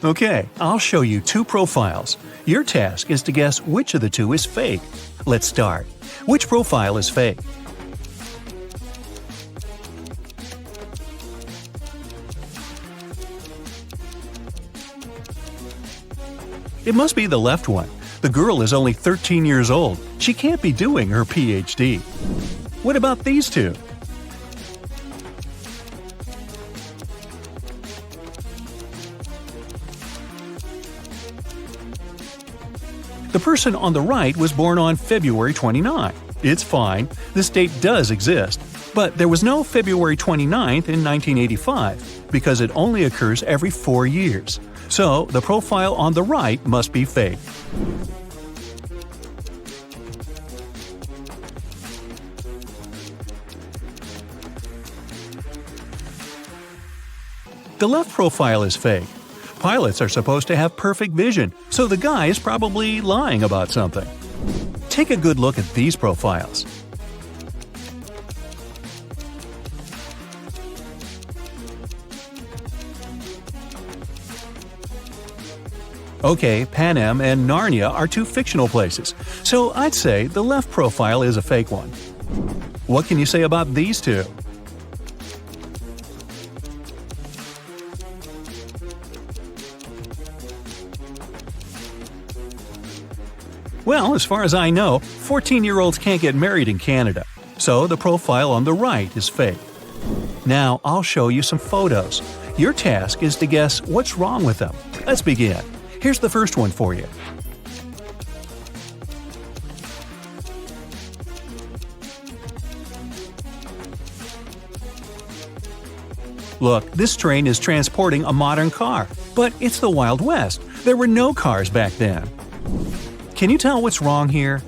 Okay, I'll show you two profiles. Your task is to guess which of the two is fake. Let's start. Which profile is fake? It must be the left one. The girl is only 13 years old. She can't be doing her PhD. What about these two? The person on the right was born on February 29. It's fine, this date does exist, but there was no February 29th in 1985 because it only occurs every 4 years. So the profile on the right must be fake. The left profile is fake. Pilots are supposed to have perfect vision, so the guy is probably lying about something. Take a good look at these profiles. Okay, Panem and Narnia are two fictional places, so I'd say the left profile is a fake one. What can you say about these two? Well, as far as I know, 14-year-olds can't get married in Canada, so the profile on the right is fake. Now, I'll show you some photos. Your task is to guess what's wrong with them. Let's begin. Here's the first one for you. Look, this train is transporting a modern car, but it's the Wild West. There were no cars back then. Can you tell what's wrong here?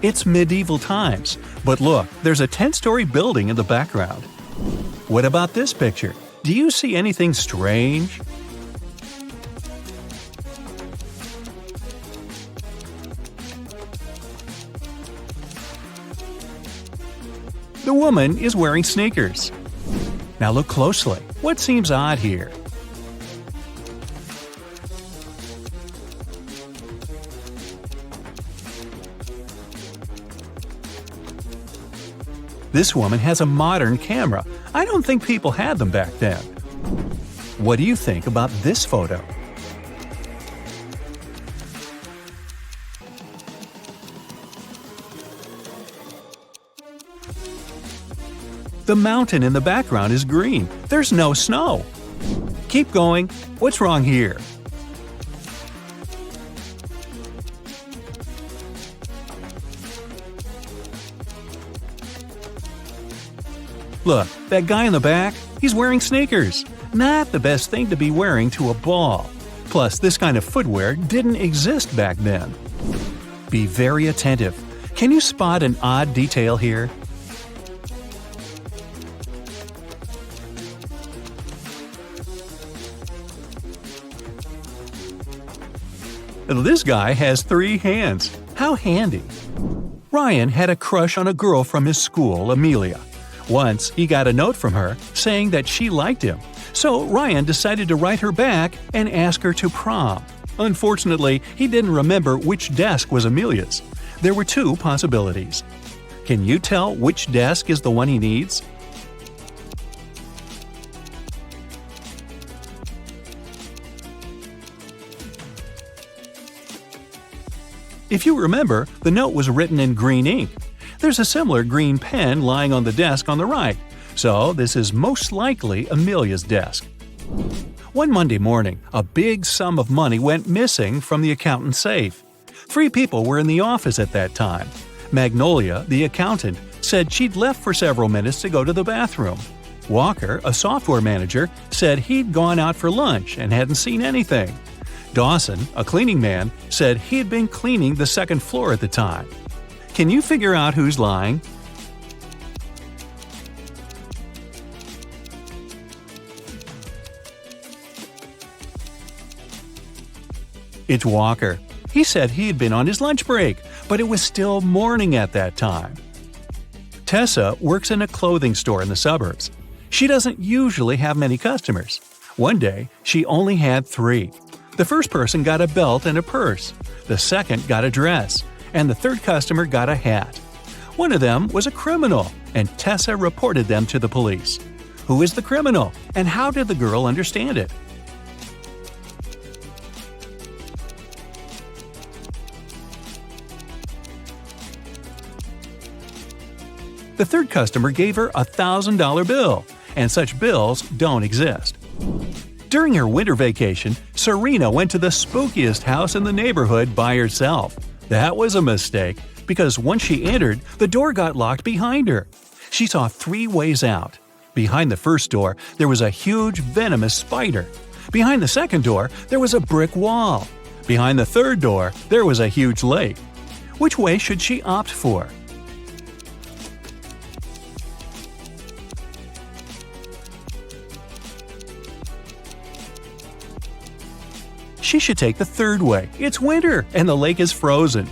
It's medieval times, but look, there's a 10-story building in the background. What about this picture? Do you see anything strange? The woman is wearing sneakers. Now look closely. What seems odd here? This woman has a modern camera. I don't think people had them back then. What do you think about this photo? The mountain in the background is green. There's no snow. Keep going. What's wrong here? Look, that guy in the back, he's wearing sneakers. Not the best thing to be wearing to a ball. Plus, this kind of footwear didn't exist back then. Be very attentive. Can you spot an odd detail here? This guy has 3 hands. How handy. Ryan had a crush on a girl from his school, Amelia. Once, he got a note from her saying that she liked him. So Ryan decided to write her back and ask her to prom. Unfortunately, he didn't remember which desk was Amelia's. There were 2 possibilities. Can you tell which desk is the one he needs? If you remember, the note was written in green ink. There's a similar green pen lying on the desk on the right, so this is most likely Amelia's desk. One Monday morning, a big sum of money went missing from the accountant's safe. 3 people were in the office at that time. Magnolia, the accountant, said she'd left for several minutes to go to the bathroom. Walker, a software manager, said he'd gone out for lunch and hadn't seen anything. Dawson, a cleaning man, said he'd been cleaning the 2nd floor at the time. Can you figure out who's lying? It's Walker. He said he'd been on his lunch break, but it was still morning at that time. Tessa works in a clothing store in the suburbs. She doesn't usually have many customers. One day, she only had 3. The first person got a belt and a purse, the second got a dress, and the third customer got a hat. One of them was a criminal, and Tessa reported them to the police. Who is the criminal, and how did the girl understand it? The third customer gave her a $1,000 bill, and such bills don't exist. During her winter vacation, Serena went to the spookiest house in the neighborhood by herself. That was a mistake, because once she entered, the door got locked behind her. She saw 3 ways out. Behind the first door, there was a huge venomous spider. Behind the second door, there was a brick wall. Behind the third door, there was a huge lake. Which way should she opt for? She should take the third way. It's winter, and the lake is frozen.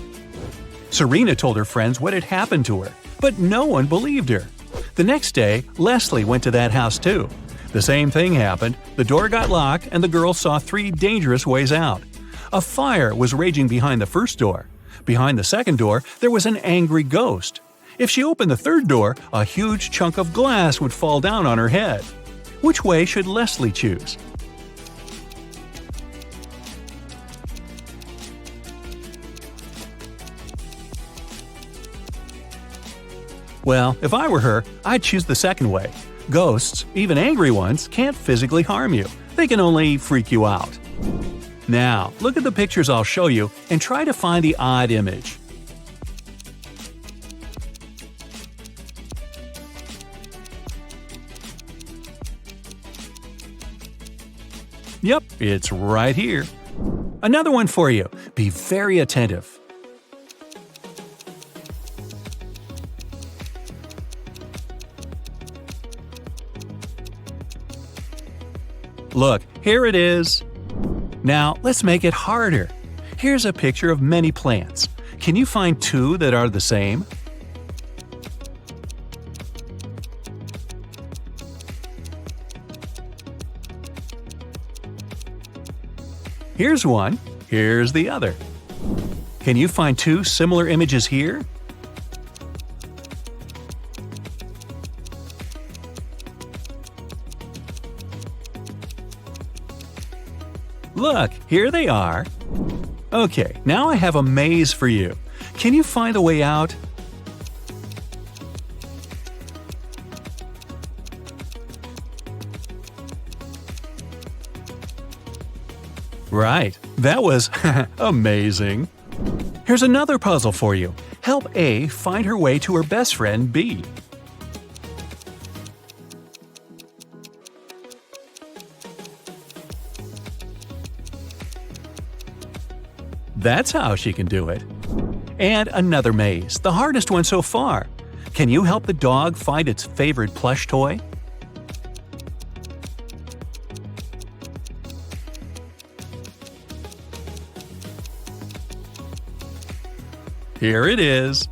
Serena told her friends what had happened to her, but no one believed her. The next day, Leslie went to that house too. The same thing happened. The door got locked, and the girl saw 3 dangerous ways out. A fire was raging behind the first door. Behind the second door, there was an angry ghost. If she opened the third door, a huge chunk of glass would fall down on her head. Which way should Leslie choose? Well, if I were her, I'd choose the second way. Ghosts, even angry ones, can't physically harm you. They can only freak you out. Now, look at the pictures I'll show you and try to find the odd image. Yep, it's right here. Another one for you. Be very attentive. Look, here it is. Now, let's make it harder. Here's a picture of many plants. Can you find 2 that are the same? Here's one. Here's the other. Can you find 2 similar images here? Look, here they are. Okay, now I have a maze for you. Can you find the way out? Right, that was amazing. Here's another puzzle for you. Help A find her way to her best friend B. That's how she can do it. And another maze, the hardest one so far. Can you help the dog find its favorite plush toy? Here it is.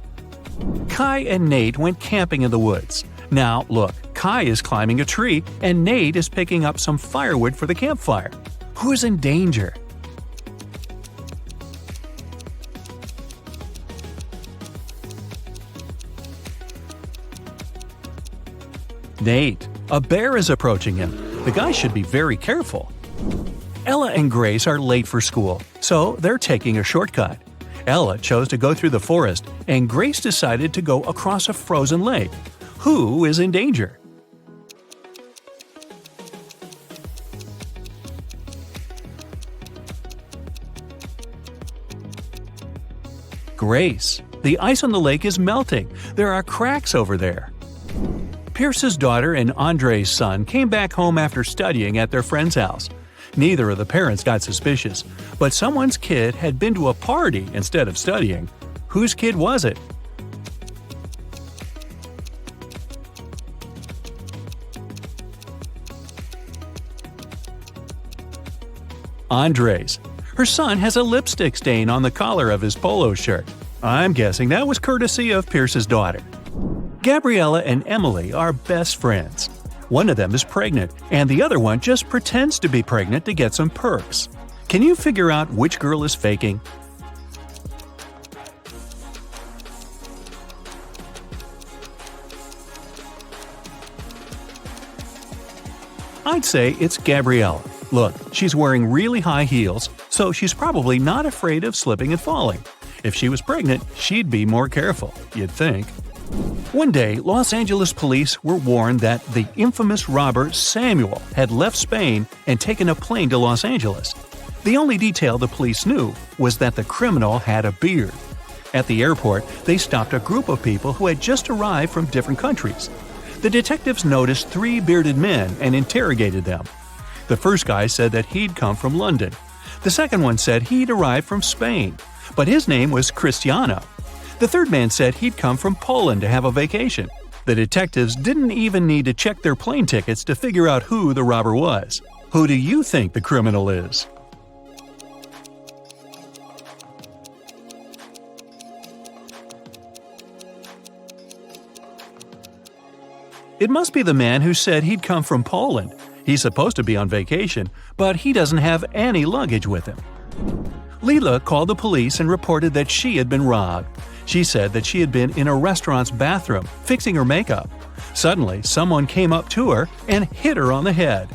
Kai and Nate went camping in the woods. Now, look, Kai is climbing a tree and Nate is picking up some firewood for the campfire. Who's in danger? Nate. A bear is approaching him. The guy should be very careful. Ella and Grace are late for school, so they're taking a shortcut. Ella chose to go through the forest, and Grace decided to go across a frozen lake. Who is in danger? Grace. The ice on the lake is melting. There are cracks over there. Pierce's daughter and Andre's son came back home after studying at their friend's house. Neither of the parents got suspicious, but someone's kid had been to a party instead of studying. Whose kid was it? Andre's. Her son has a lipstick stain on the collar of his polo shirt. I'm guessing that was courtesy of Pierce's daughter. Gabriella and Emily are best friends. One of them is pregnant, and the other one just pretends to be pregnant to get some perks. Can you figure out which girl is faking? I'd say it's Gabriella. Look, she's wearing really high heels, so she's probably not afraid of slipping and falling. If she was pregnant, she'd be more careful, you'd think. One day, Los Angeles police were warned that the infamous robber Samuel had left Spain and taken a plane to Los Angeles. The only detail the police knew was that the criminal had a beard. At the airport, they stopped a group of people who had just arrived from different countries. The detectives noticed 3 bearded men and interrogated them. The first guy said that he'd come from London. The second one said he'd arrived from Spain, but his name was Cristiano. The third man said he'd come from Poland to have a vacation. The detectives didn't even need to check their plane tickets to figure out who the robber was. Who do you think the criminal is? It must be the man who said he'd come from Poland. He's supposed to be on vacation, but he doesn't have any luggage with him. Leela called the police and reported that she had been robbed. She said that she had been in a restaurant's bathroom, fixing her makeup. Suddenly, someone came up to her and hit her on the head.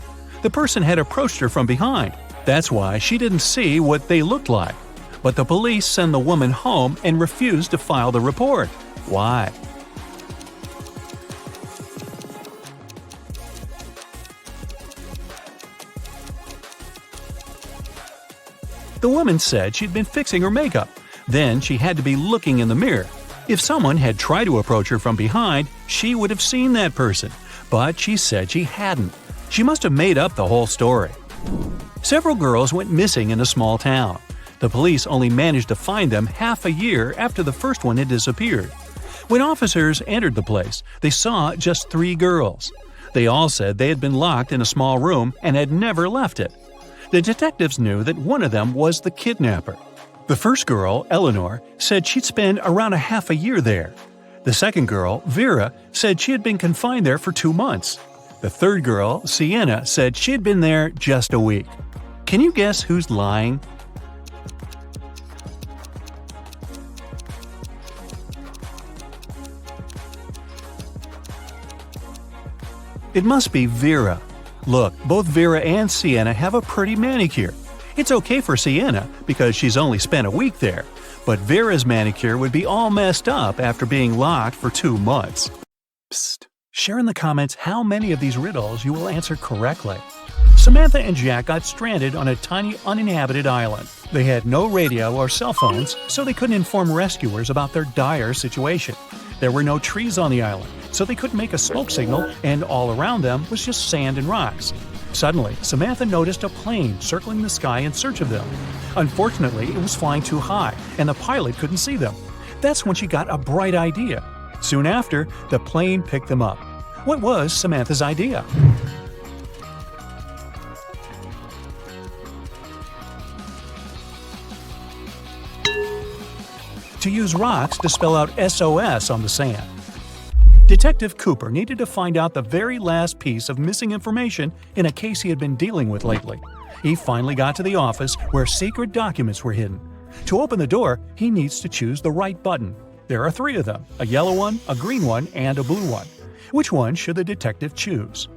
The person had approached her from behind. That's why she didn't see what they looked like. But the police sent the woman home and refused to file the report. Why? The woman said she'd been fixing her makeup. Then she had to be looking in the mirror. If someone had tried to approach her from behind, she would have seen that person. But she said she hadn't. She must have made up the whole story. Several girls went missing in a small town. The police only managed to find them half a year after the first one had disappeared. When officers entered the place, they saw just 3 girls. They all said they had been locked in a small room and had never left it. The detectives knew that one of them was the kidnapper. The first girl, Eleanor, said she'd spent around a half a year there. The second girl, Vera, said she had been confined there for 2 months. The third girl, Sienna, said she had been there just a week. Can you guess who's lying? It must be Vera. Look, both Vera and Sienna have a pretty manicure. It's okay for Sienna because she's only spent a week there, but Vera's manicure would be all messed up after being locked for 2 months. Psst. Share in the comments how many of these riddles you will answer correctly. Samantha and Jack got stranded on a tiny uninhabited island. They had no radio or cell phones, so they couldn't inform rescuers about their dire situation. There were no trees on the island, so they couldn't make a smoke signal, and all around them was just sand and rocks. Suddenly, Samantha noticed a plane circling the sky in search of them. Unfortunately, it was flying too high, and the pilot couldn't see them. That's when she got a bright idea. Soon after, the plane picked them up. What was Samantha's idea? To use rocks to spell out SOS on the sand. Detective Cooper needed to find out the very last piece of missing information in a case he had been dealing with lately. He finally got to the office where secret documents were hidden. To open the door, he needs to choose the right button. There are 3 of them, a yellow one, a green one, and a blue one. Which one should the detective choose?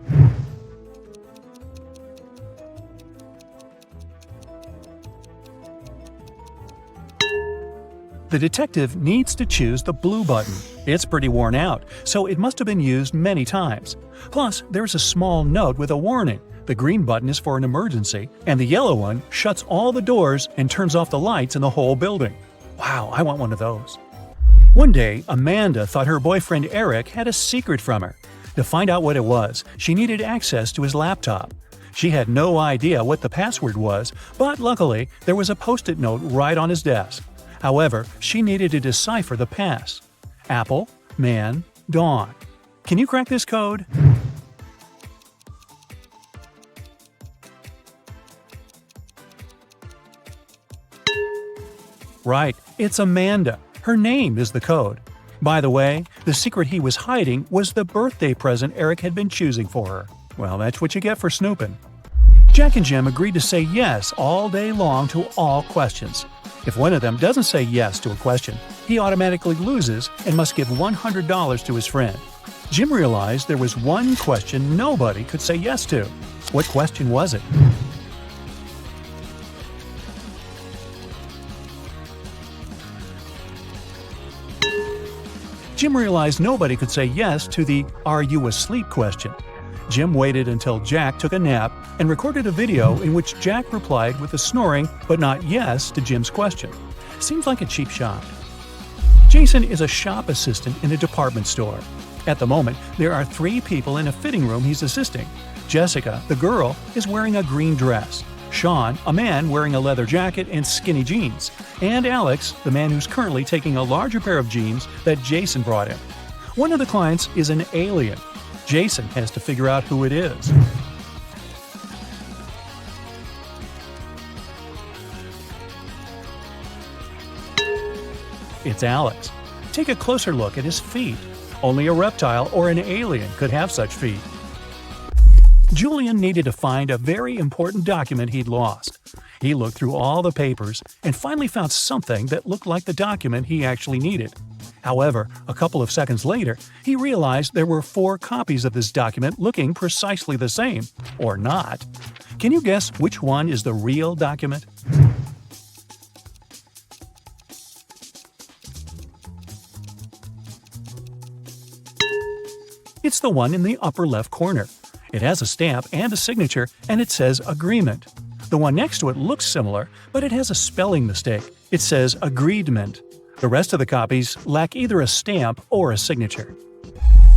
The detective needs to choose the blue button. It's pretty worn out, so it must have been used many times. Plus, there's a small note with a warning. The green button is for an emergency, and the yellow one shuts all the doors and turns off the lights in the whole building. Wow, I want one of those. One day, Amanda thought her boyfriend Eric had a secret from her. To find out what it was, she needed access to his laptop. She had no idea what the password was, but luckily, there was a post-it note right on his desk. However, she needed to decipher the pass. Apple, man, dawn. Can you crack this code? Right, it's Amanda. Her name is the code. By the way, the secret he was hiding was the birthday present Eric had been choosing for her. Well, that's what you get for snooping. Jack and Jim agreed to say yes all day long to all questions. If one of them doesn't say yes to a question, he automatically loses and must give $100 to his friend. Jim realized there was one question nobody could say yes to. What question was it? Jim realized nobody could say yes to the "Are you asleep?" question. Jim waited until Jack took a nap and recorded a video in which Jack replied with a snoring but not yes to Jim's question. Seems like a cheap shot. Jason is a shop assistant in a department store. At the moment, there are 3 people in a fitting room he's assisting. Jessica, the girl, is wearing a green dress. Sean, a man wearing a leather jacket and skinny jeans. And Alex, the man who's currently taking a larger pair of jeans that Jason brought him. One of the clients is an alien. Jason has to figure out who it is. It's Alex. Take a closer look at his feet. Only a reptile or an alien could have such feet. Julian needed to find a very important document he'd lost. He looked through all the papers and finally found something that looked like the document he actually needed. However, a couple of seconds later, he realized there were 4 copies of this document looking precisely the same, or not. Can you guess which one is the real document? It's the one in the upper left corner. It has a stamp and a signature, and it says Agreement. The one next to it looks similar, but it has a spelling mistake. It says Agreedment. The rest of the copies lack either a stamp or a signature.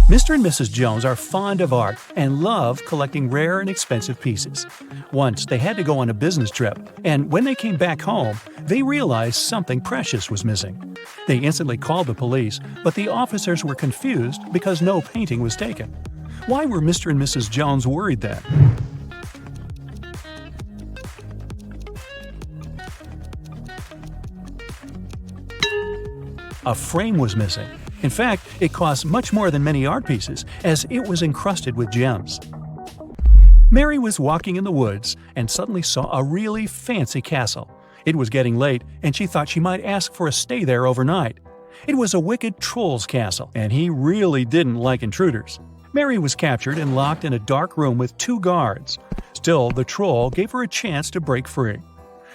Mr. and Mrs. Jones are fond of art and love collecting rare and expensive pieces. Once they had to go on a business trip, and when they came back home, they realized something precious was missing. They instantly called the police, but the officers were confused because no painting was taken. Why were Mr. and Mrs. Jones worried then? A frame was missing. In fact, it cost much more than many art pieces, as it was encrusted with gems. Mary was walking in the woods and suddenly saw a really fancy castle. It was getting late, and she thought she might ask for a stay there overnight. It was a wicked troll's castle, and he really didn't like intruders. Mary was captured and locked in a dark room with 2 guards. Still, the troll gave her a chance to break free.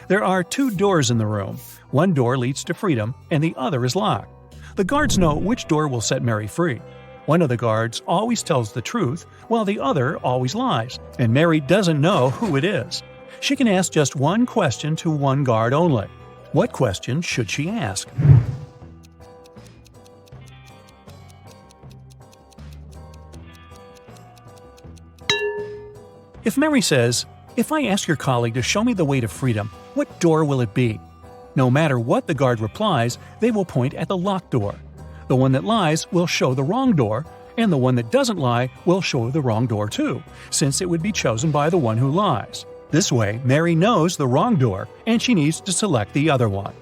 There are 2 doors in the room. One door leads to freedom, and the other is locked. The guards know which door will set Mary free. One of the guards always tells the truth, while the other always lies, and Mary doesn't know who it is. She can ask just one question to one guard only. What question should she ask? If Mary says, "If I ask your colleague to show me the way to freedom, what door will it be?" No matter what the guard replies, they will point at the locked door. The one that lies will show the wrong door, and the one that doesn't lie will show the wrong door too, since it would be chosen by the one who lies. This way, Mary knows the wrong door, and she needs to select the other one.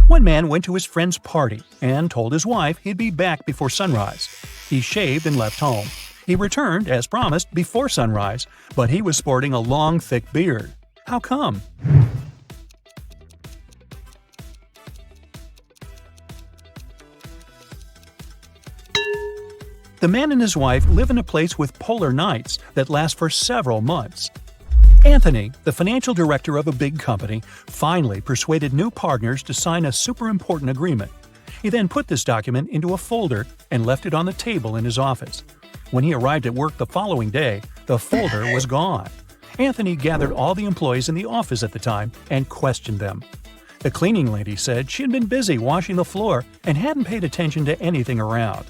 One man went to his friend's party and told his wife he'd be back before sunrise. He shaved and left home. He returned, as promised, before sunrise, but he was sporting a long, thick beard. How come? The man and his wife live in a place with polar nights that last for several months. Anthony, the financial director of a big company, finally persuaded new partners to sign a super important agreement. He then put this document into a folder and left it on the table in his office. When he arrived at work the following day, the folder was gone. Anthony gathered all the employees in the office at the time and questioned them. The cleaning lady said she had been busy washing the floor and hadn't paid attention to anything around.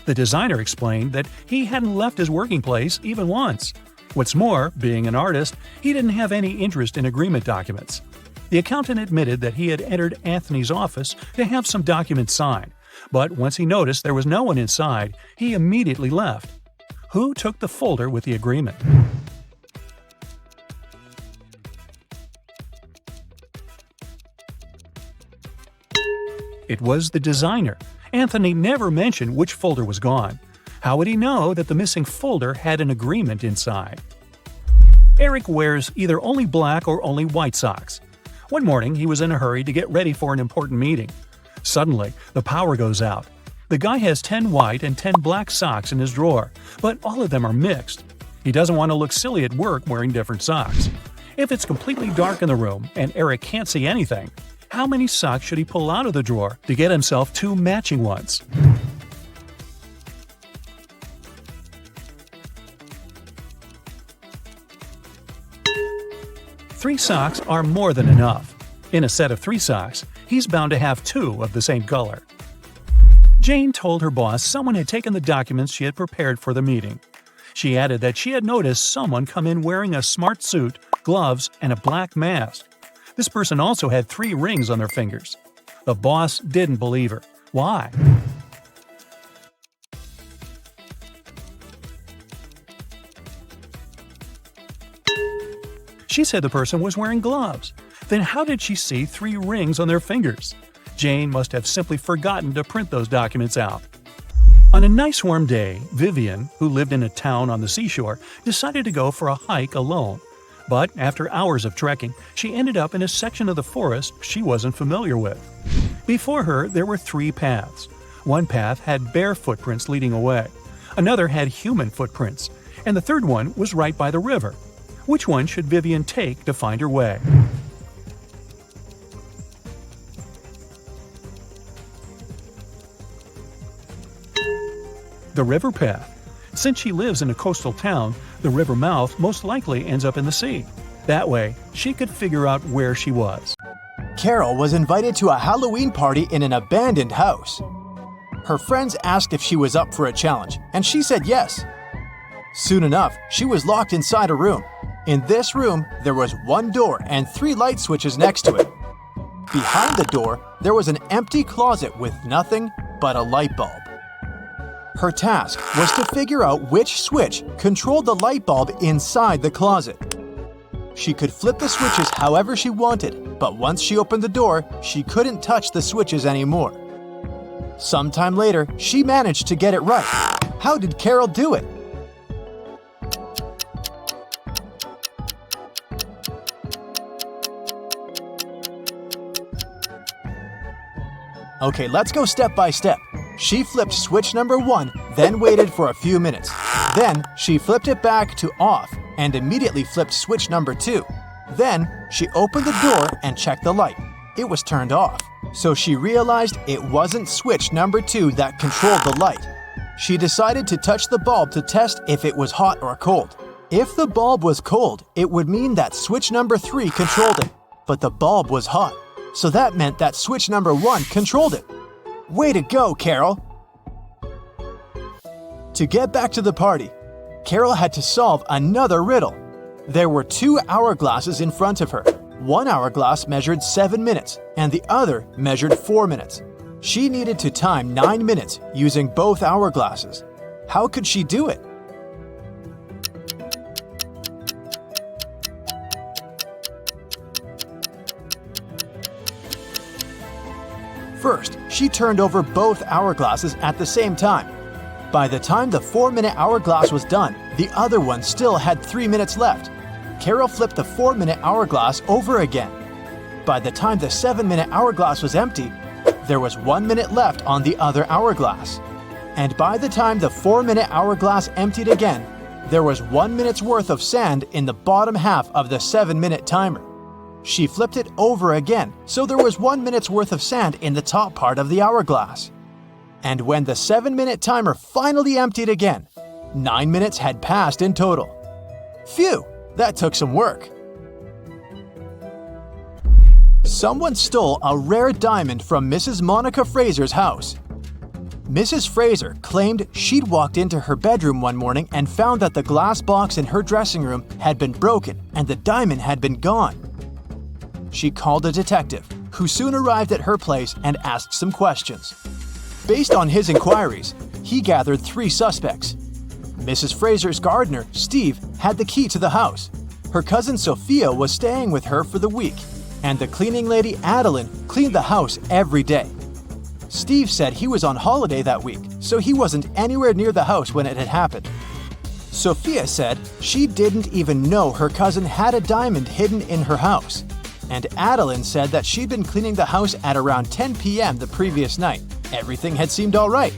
The designer explained that he hadn't left his working place even once. What's more, being an artist, he didn't have any interest in agreement documents. The accountant admitted that he had entered Anthony's office to have some documents signed, but once he noticed there was no one inside, he immediately left. Who took the folder with the agreement? It was the designer. Anthony never mentioned which folder was gone. How would he know that the missing folder had an agreement inside? Eric wears either only black or only white socks. One morning, he was in a hurry to get ready for an important meeting. Suddenly, the power goes out. The guy has 10 white and 10 black socks in his drawer, but all of them are mixed. He doesn't want to look silly at work wearing different socks. If it's completely dark in the room and Eric can't see anything, how many socks should he pull out of the drawer to get himself 2 matching ones? Three socks are more than enough. In a set of 3 socks, he's bound to have 2 of the same color. Jane told her boss someone had taken the documents she had prepared for the meeting. She added that she had noticed someone come in wearing a smart suit, gloves, and a black mask. This person also had 3 rings on their fingers. The boss didn't believe her. Why? She said the person was wearing gloves. Then how did she see 3 rings on their fingers? Jane must have simply forgotten to print those documents out. On a nice warm day, Vivian, who lived in a town on the seashore, decided to go for a hike alone. But after hours of trekking, she ended up in a section of the forest she wasn't familiar with. Before her, there were 3 paths. One path had bare footprints leading away. Another had human footprints. And the third one was right by the river. Which one should Vivian take to find her way? The river path. Since she lives in a coastal town, the river mouth most likely ends up in the sea. That way, she could figure out where she was. Carol was invited to a Halloween party in an abandoned house. Her friends asked if she was up for a challenge, and she said yes. Soon enough, she was locked inside a room. In this room, there was 1 door and 3 light switches next to it. Behind the door, there was an empty closet with nothing but a light bulb. Her task was to figure out which switch controlled the light bulb inside the closet. She could flip the switches however she wanted, but once she opened the door, she couldn't touch the switches anymore. Sometime later, she managed to get it right. How did Carol do it? Okay, let's go step by step. She flipped switch number 1, then waited for a few minutes. Then, she flipped it back to off and immediately flipped switch number 2. Then, she opened the door and checked the light. It was turned off. So she realized it wasn't switch number 2 that controlled the light. She decided to touch the bulb to test if it was hot or cold. If the bulb was cold, it would mean that switch number 3 controlled it. But the bulb was hot. So that meant that switch number 1 controlled it. Way to go, Carol! To get back to the party, Carol had to solve another riddle. There were 2 hourglasses in front of her. One hourglass measured 7 minutes, and the other measured 4 minutes. She needed to time 9 minutes using both hourglasses. How could she do it? First, she turned over both hourglasses at the same time. By the time the 4-minute hourglass was done, the other one still had 3 minutes left. Carol flipped the 4-minute hourglass over again. By the time the 7-minute hourglass was empty, there was 1 minute left on the other hourglass. And by the time the 4-minute hourglass emptied again, there was 1 minute's worth of sand in the bottom half of the 7-minute timer. She flipped it over again, so there was 1 minute's worth of sand in the top part of the hourglass. And when the 7-minute timer finally emptied again, 9 minutes had passed in total. Phew, that took some work. Someone stole a rare diamond from Mrs. Monica Fraser's house. Mrs. Fraser claimed she'd walked into her bedroom one morning and found that the glass box in her dressing room had been broken and the diamond had been gone. She called a detective, who soon arrived at her place and asked some questions. Based on his inquiries, he gathered 3 suspects. Mrs. Fraser's gardener, Steve, had the key to the house. Her cousin Sophia was staying with her for the week, and the cleaning lady, Adeline, cleaned the house every day. Steve said he was on holiday that week, so he wasn't anywhere near the house when it had happened. Sophia said she didn't even know her cousin had a diamond hidden in her house. And Adeline said that she'd been cleaning the house at around 10 p.m. the previous night. Everything had seemed all right.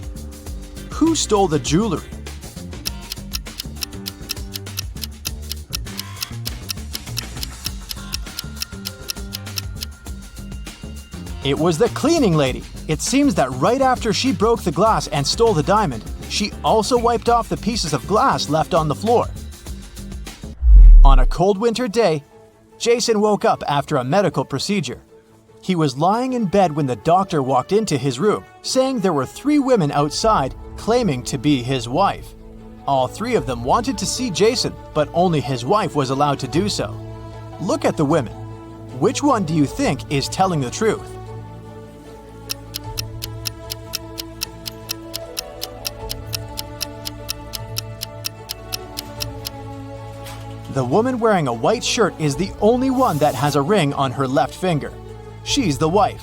Who stole the jewelry? It was the cleaning lady. It seems that right after she broke the glass and stole the diamond, she also wiped off the pieces of glass left on the floor. On a cold winter day, Jason woke up after a medical procedure. He was lying in bed when the doctor walked into his room, saying there were 3 women outside claiming to be his wife. All 3 of them wanted to see Jason, but only his wife was allowed to do so. Look at the women. Which one do you think is telling the truth? The woman wearing a white shirt is the only one that has a ring on her left finger. She's the wife.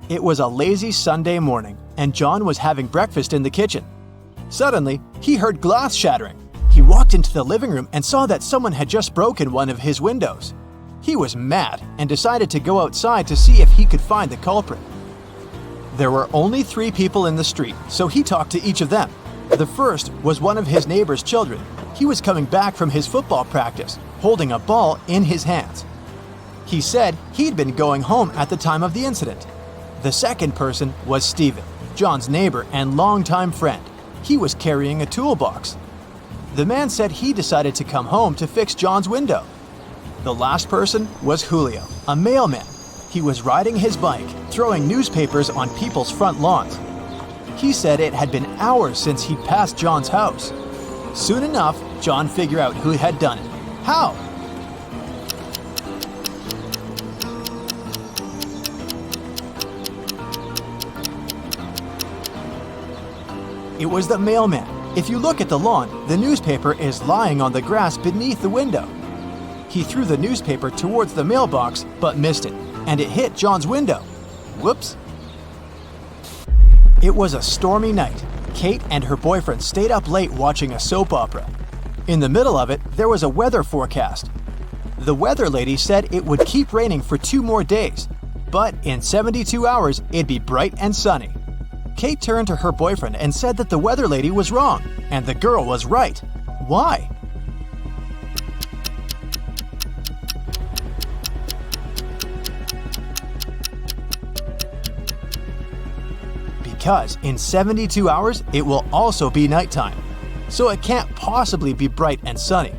It was a lazy Sunday morning, and John was having breakfast in the kitchen. Suddenly, he heard glass shattering. He walked into the living room and saw that someone had just broken one of his windows. He was mad and decided to go outside to see if he could find the culprit. There were only 3 people in the street, so he talked to each of them. The first was one of his neighbor's children. He was coming back from his football practice, holding a ball in his hands. He said he'd been going home at the time of the incident. The second person was Stephen, John's neighbor and longtime friend. He was carrying a toolbox. The man said he decided to come home to fix John's window. The last person was Julio, a mailman. He was riding his bike, throwing newspapers on people's front lawns. He said it had been hours since he'd passed John's house. Soon enough, John figured out who had done it. How? It was the mailman. If you look at the lawn, the newspaper is lying on the grass beneath the window. He threw the newspaper towards the mailbox, but missed it, and it hit John's window. Whoops. It was a stormy night. Kate and her boyfriend stayed up late watching a soap opera. In the middle of it, there was a weather forecast. The weather lady said it would keep raining for 2 more days, but in 72 hours, it'd be bright and sunny. Kate turned to her boyfriend and said that the weather lady was wrong, and the girl was right. Why? Because in 72 hours, it will also be nighttime, so it can't possibly be bright and sunny.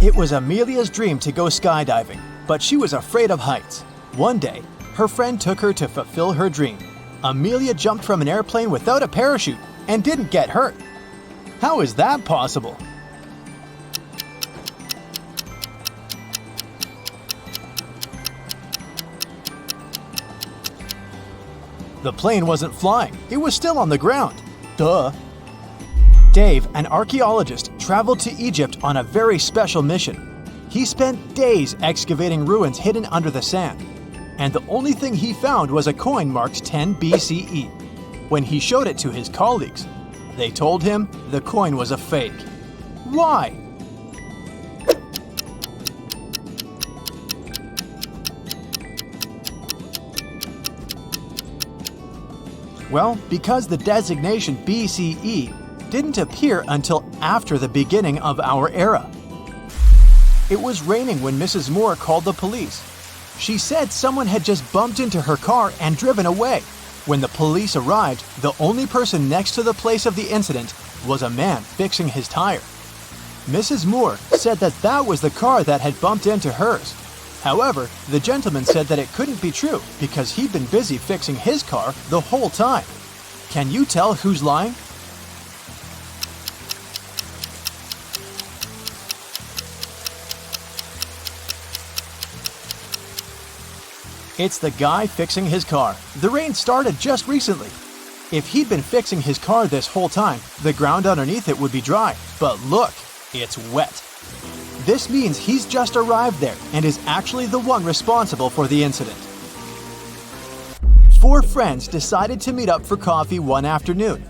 It was Amelia's dream to go skydiving, but she was afraid of heights. One day, her friend took her to fulfill her dream. Amelia jumped from an airplane without a parachute and didn't get hurt. How is that possible? The plane wasn't flying, it was still on the ground. Duh. Dave, an archaeologist, traveled to Egypt on a very special mission. He spent days excavating ruins hidden under the sand, and the only thing he found was a coin marked 10 BCE. When he showed it to his colleagues, they told him the coin was a fake. Why? Well, because the designation BCE didn't appear until after the beginning of our era. It was raining when Mrs. Moore called the police. She said someone had just bumped into her car and driven away. When the police arrived, the only person next to the place of the incident was a man fixing his tire. Mrs. Moore said that that was the car that had bumped into hers. However, the gentleman said that it couldn't be true because he'd been busy fixing his car the whole time. Can you tell who's lying? It's the guy fixing his car. The rain started just recently. If he'd been fixing his car this whole time, the ground underneath it would be dry. But look, it's wet. This means he's just arrived there and is actually the one responsible for the incident. 4 friends decided to meet up for coffee one afternoon.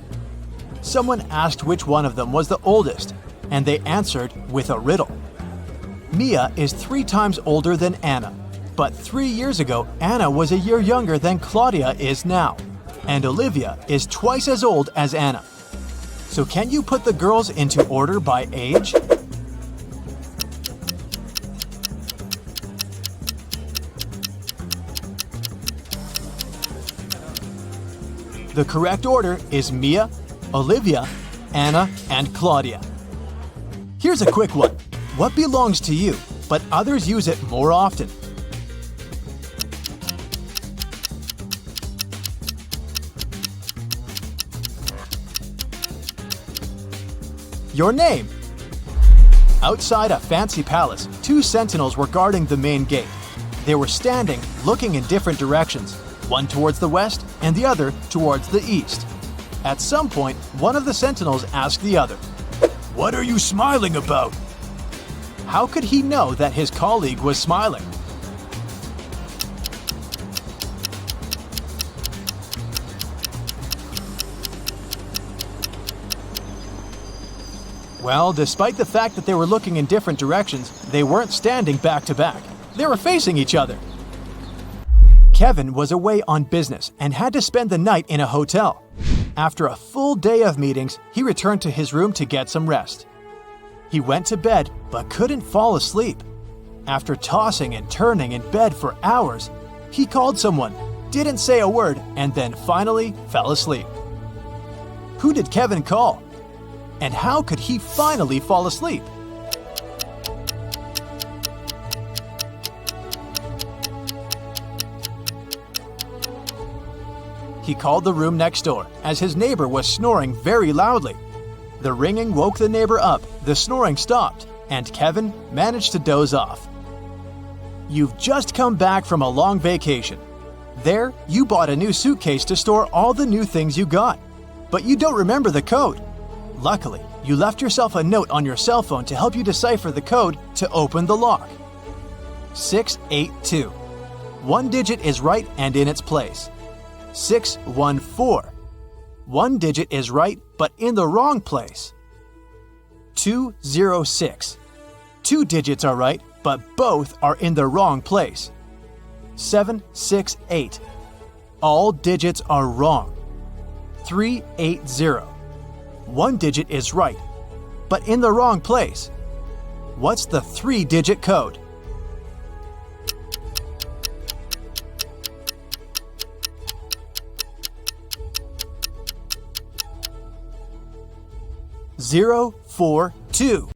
Someone asked which one of them was the oldest, and they answered with a riddle. Mia is 3 times older than Anna, but 3 years ago, Anna was a year younger than Claudia is now, and Olivia is twice as old as Anna. So can you put the girls into order by age? The correct order is Mia, Olivia, Anna, and Claudia. Here's a quick one. What belongs to you, but others use it more often? Your name. Outside a fancy palace, 2 sentinels were guarding the main gate. They were standing, looking in different directions, one towards the west and the other towards the east. At some point, one of the sentinels asked the other, "What are you smiling about?" How could he know that his colleague was smiling? Well, despite the fact that they were looking in different directions, they weren't standing back to back. They were facing each other. Kevin was away on business and had to spend the night in a hotel. After a full day of meetings, he returned to his room to get some rest. He went to bed but couldn't fall asleep. After tossing and turning in bed for hours, he called someone, didn't say a word, and then finally fell asleep. Who did Kevin call? And how could he finally fall asleep? He called the room next door, as his neighbor was snoring very loudly. The ringing woke the neighbor up, the snoring stopped, and Kevin managed to doze off. You've just come back from a long vacation. There, you bought a new suitcase to store all the new things you got, but you don't remember the code. Luckily, you left yourself a note on your cell phone to help you decipher the code to open the lock. 682. One digit is right and in its place. 614. One digit is right but in the wrong place. 206. 2 digits are right but both are in the wrong place. 768. All digits are wrong. 380. 1 digit is right but in the wrong place. What's the 3-digit code? Zero, 4, 2.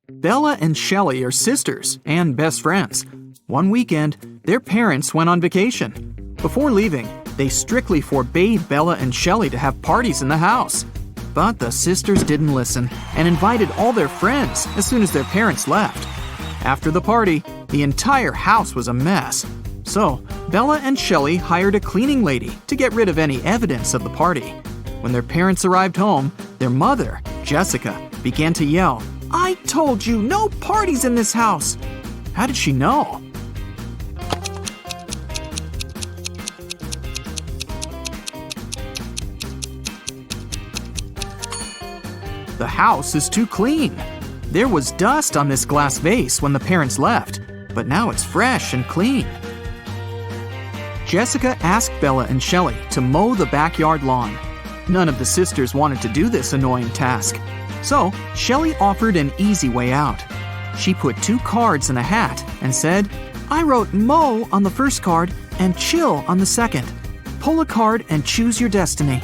Bella and Shelley are sisters and best friends. One weekend, their parents went on vacation. Before leaving, they strictly forbade Bella and Shelley to have parties in the house. But the sisters didn't listen and invited all their friends as soon as their parents left. After the party, the entire house was a mess. So, Bella and Shelley hired a cleaning lady to get rid of any evidence of the party. When their parents arrived home, their mother, Jessica, began to yell, "I told you, no parties in this house!" How did she know? The house is too clean. There was dust on this glass vase when the parents left, but now it's fresh and clean. Jessica asked Bella and Shelley to mow the backyard lawn. None of the sisters wanted to do this annoying task. So, Shelley offered an easy way out. She put 2 cards in a hat and said, "I wrote mow on the first card and chill on the second. Pull a card and choose your destiny."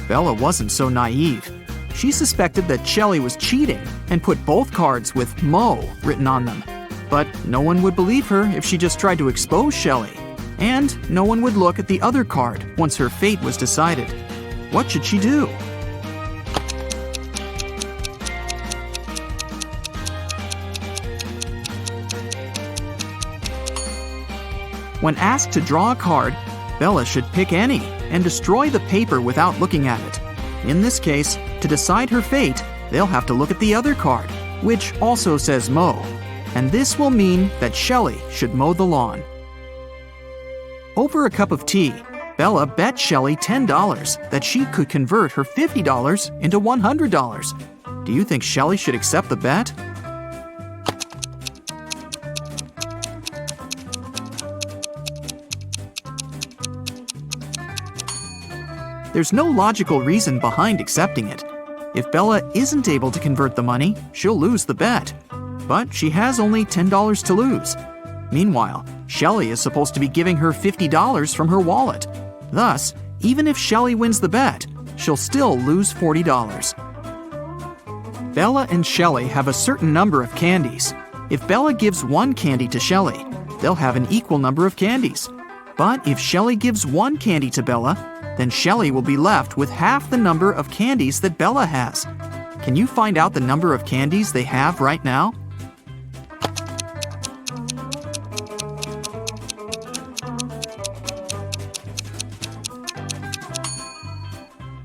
Bella wasn't so naive. She suspected that Shelley was cheating and put both cards with mow written on them. But no one would believe her if she just tried to expose Shelley. And no one would look at the other card once her fate was decided. What should she do? When asked to draw a card, Bella should pick any and destroy the paper without looking at it. In this case, to decide her fate, they'll have to look at the other card, which also says mow. And this will mean that Shelley should mow the lawn. Over a cup of tea, Bella bet Shelley $10 that she could convert her $50 into $100. Do you think Shelley should accept the bet? There's no logical reason behind accepting it. If Bella isn't able to convert the money, she'll lose the bet. But she has only $10 to lose. Meanwhile, Shelley is supposed to be giving her $50 from her wallet. Thus, even if Shelley wins the bet, she'll still lose $40. Bella and Shelley have a certain number of candies. If Bella gives one candy to Shelley, they'll have an equal number of candies. But if Shelley gives one candy to Bella, then Shelley will be left with half the number of candies that Bella has. Can you find out the number of candies they have right now?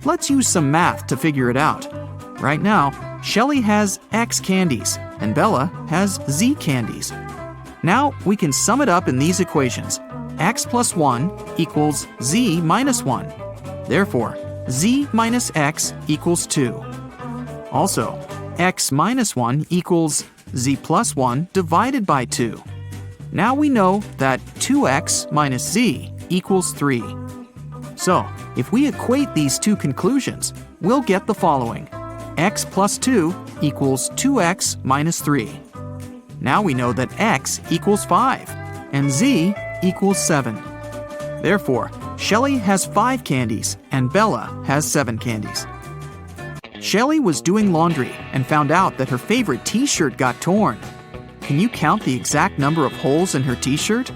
Let's use some math to figure it out. Right now, Shelley has X candies and Bella has Z candies. Now we can sum it up in these equations. X plus 1 equals Z minus 1. Therefore, Z minus X equals 2. Also, X minus 1 equals Z plus 1 divided by 2. Now we know that 2X minus Z equals 3. So, if we equate these two conclusions, we'll get the following. X plus 2 equals 2X minus 3. Now we know that X equals 5 and Z equals 7. Therefore, Shelley has 5 candies and Bella has 7 candies. Shelley was doing laundry and found out that her favorite t-shirt got torn. Can you count the exact number of holes in her t-shirt?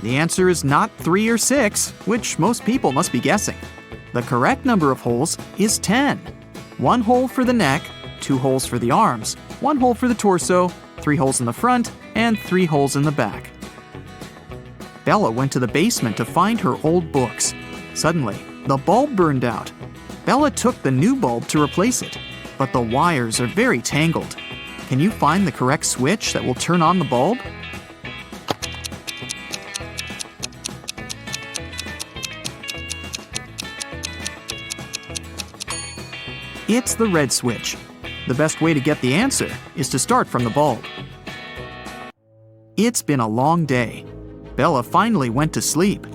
The answer is not 3 or 6, which most people must be guessing. The correct number of holes is 10. 1 hole for the neck, 2 holes for the arms, 1 hole for the torso, 3 holes in the front, and 3 holes in the back. Bella went to the basement to find her old books. Suddenly, the bulb burned out. Bella took the new bulb to replace it, but the wires are very tangled. Can you find the correct switch that will turn on the bulb? It's the red switch. The best way to get the answer is to start from the bulb. It's been a long day. Bella finally went to sleep.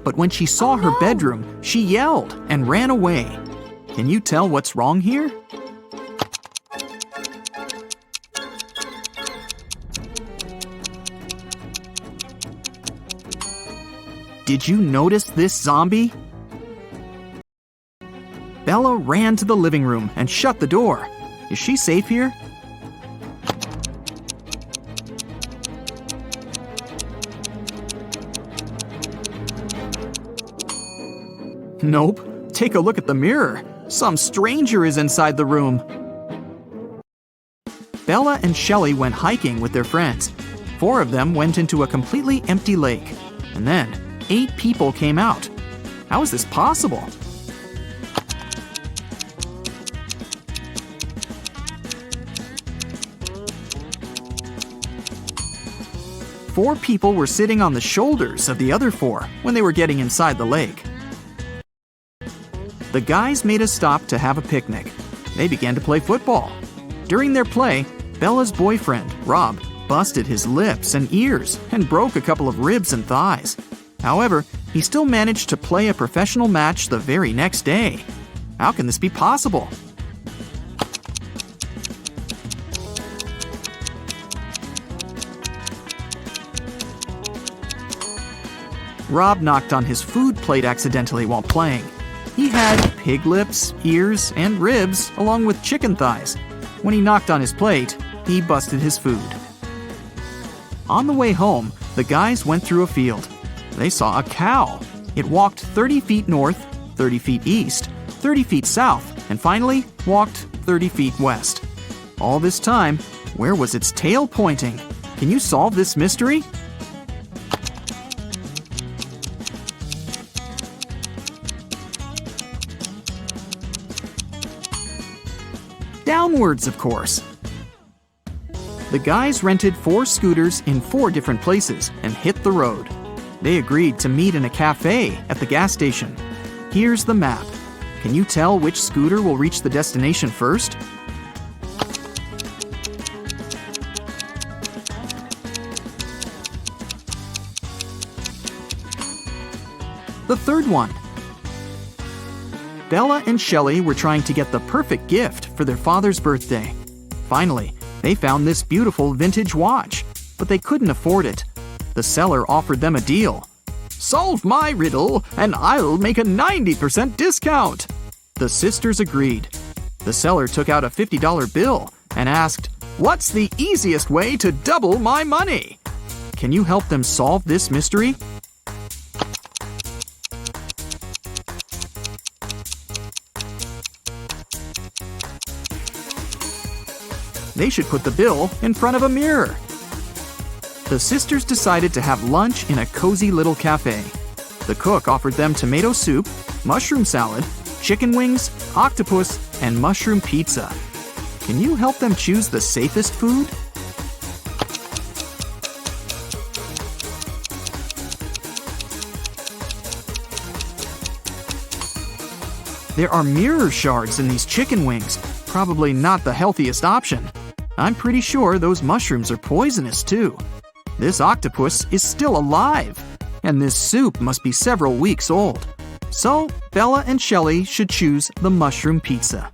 But when she saw her bedroom, she yelled and ran away. Can you tell what's wrong here? Did you notice this zombie? Bella ran to the living room and shut the door. Is she safe here? Nope. Take a look at the mirror. Some stranger is inside the room. Bella and Shelley went hiking with their friends. 4 of them went into a completely empty lake. And then 8 people came out. How is this possible? Four people were sitting on the shoulders of the other 4 when they were getting inside the lake. The guys made a stop to have a picnic. They began to play football. During their play, Bella's boyfriend, Rob, busted his lips and ears and broke a couple of ribs and thighs. However, he still managed to play a professional match the very next day. How can this be possible? Rob knocked on his food plate accidentally while playing. He had pig lips, ears, and ribs, along with chicken thighs. When he knocked on his plate, he busted his food. On the way home, the guys went through a field. They saw a cow. It walked 30 feet north, 30 feet east, 30 feet south, and finally walked 30 feet west. All this time, where was its tail pointing? Can you solve this mystery? Down downwards, of course. The guys rented 4 scooters in 4 different places and hit the road. They agreed to meet in a cafe at the gas station. Here's the map. Can you tell which scooter will reach the destination first? The third one. Bella and Shelley were trying to get the perfect gift for their father's birthday. Finally, they found this beautiful vintage watch, but they couldn't afford it. The seller offered them a deal. "Solve my riddle, and I'll make a 90% discount." The sisters agreed. The seller took out a $50 bill and asked, "What's the easiest way to double my money?" Can you help them solve this mystery? They should put the bill in front of a mirror. The sisters decided to have lunch in a cozy little cafe. The cook offered them tomato soup, mushroom salad, chicken wings, octopus, and mushroom pizza. Can you help them choose the safest food? There are mirror shards in these chicken wings. Probably not the healthiest option. I'm pretty sure those mushrooms are poisonous too. This octopus is still alive, and this soup must be several weeks old. So, Bella and Shelley should choose the mushroom pizza.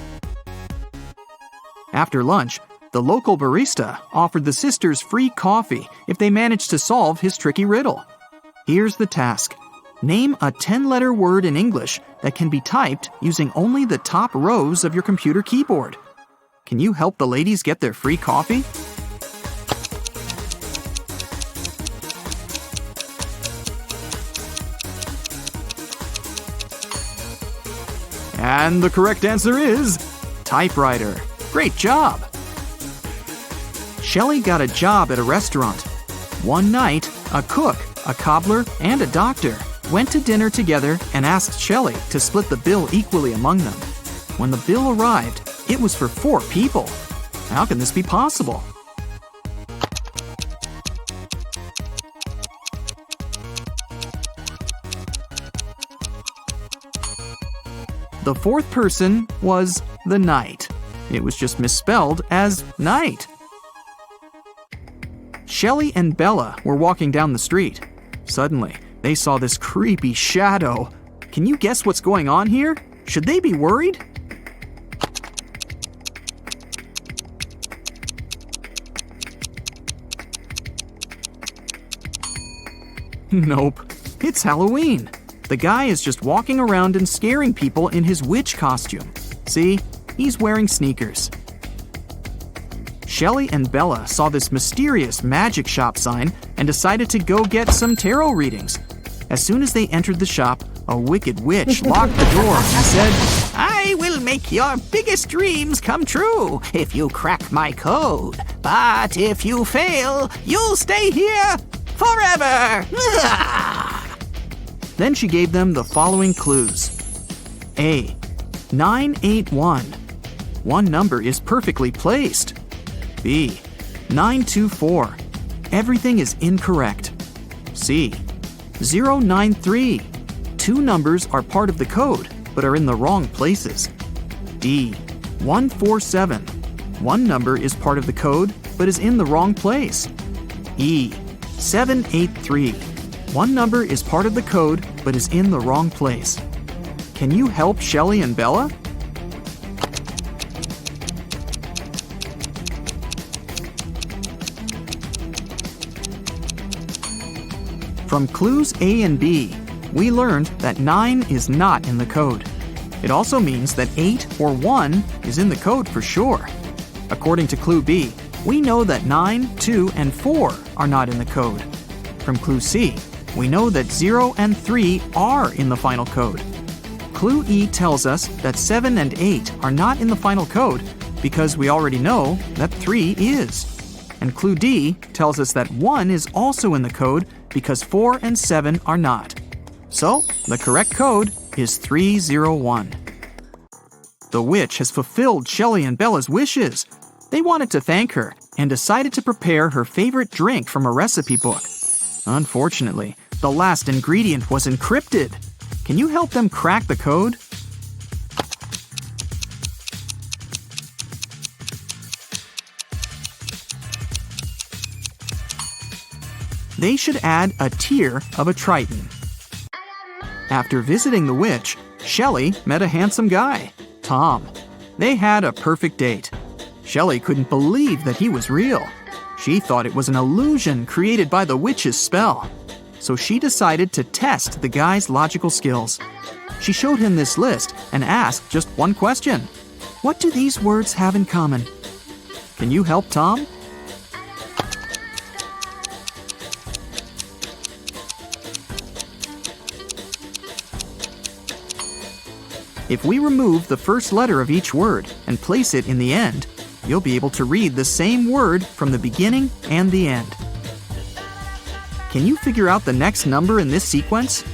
After lunch, the local barista offered the sisters free coffee if they managed to solve his tricky riddle. Here's the task. Name a 10-letter word in English that can be typed using only the top rows of your computer keyboard. Can you help the ladies get their free coffee? And the correct answer is typewriter. Great job! Shelley got a job at a restaurant. One night, a cook, a cobbler, and a doctor went to dinner together and asked Shelley to split the bill equally among them. When the bill arrived, it was for 4 people. How can this be possible? The 4th person was the knight. It was just misspelled as night. Shelley and Bella were walking down the street. Suddenly, they saw this creepy shadow. Can you guess what's going on here? Should they be worried? Nope. It's Halloween. The guy is just walking around and scaring people in his witch costume. See? He's wearing sneakers. Shelley and Bella saw this mysterious magic shop sign and decided to go get some tarot readings. As soon as they entered the shop, a wicked witch locked the door and said, "I will make your biggest dreams come true if you crack my code. But if you fail, you'll stay here forever." Then she gave them the following clues. A. 981. One number is perfectly placed. B. 924. Everything is incorrect. C. 093. 2 numbers are part of the code, but are in the wrong places. D. 147. One number is part of the code, but is in the wrong place. E. 783. One number is part of the code, but is in the wrong place. Can you help Shelley and Bella? From clues A and B, we learned that 9 is not in the code. It also means that 8 or 1 is in the code for sure. According to clue B, we know that 9, 2, and 4 are not in the code. From clue C, we know that 0 and 3 are in the final code. Clue E tells us that 7 and 8 are not in the final code because we already know that 3 is. And clue D tells us that 1 is also in the code because 4 and 7 are not. So, the correct code is 301. The witch has fulfilled Shelley and Bella's wishes. They wanted to thank her and decided to prepare her favorite drink from a recipe book. Unfortunately, the last ingredient was encrypted. Can you help them crack the code? They should add a tear of a Triton. After visiting the witch, Shelley met a handsome guy, Tom. They had a perfect date. Shelley couldn't believe that he was real. She thought it was an illusion created by the witch's spell. So she decided to test the guy's logical skills. She showed him this list and asked just one question. What do these words have in common? Can you help Tom? If we remove the first letter of each word and place it in the end, you'll be able to read the same word from the beginning and the end. Can you figure out the next number in this sequence?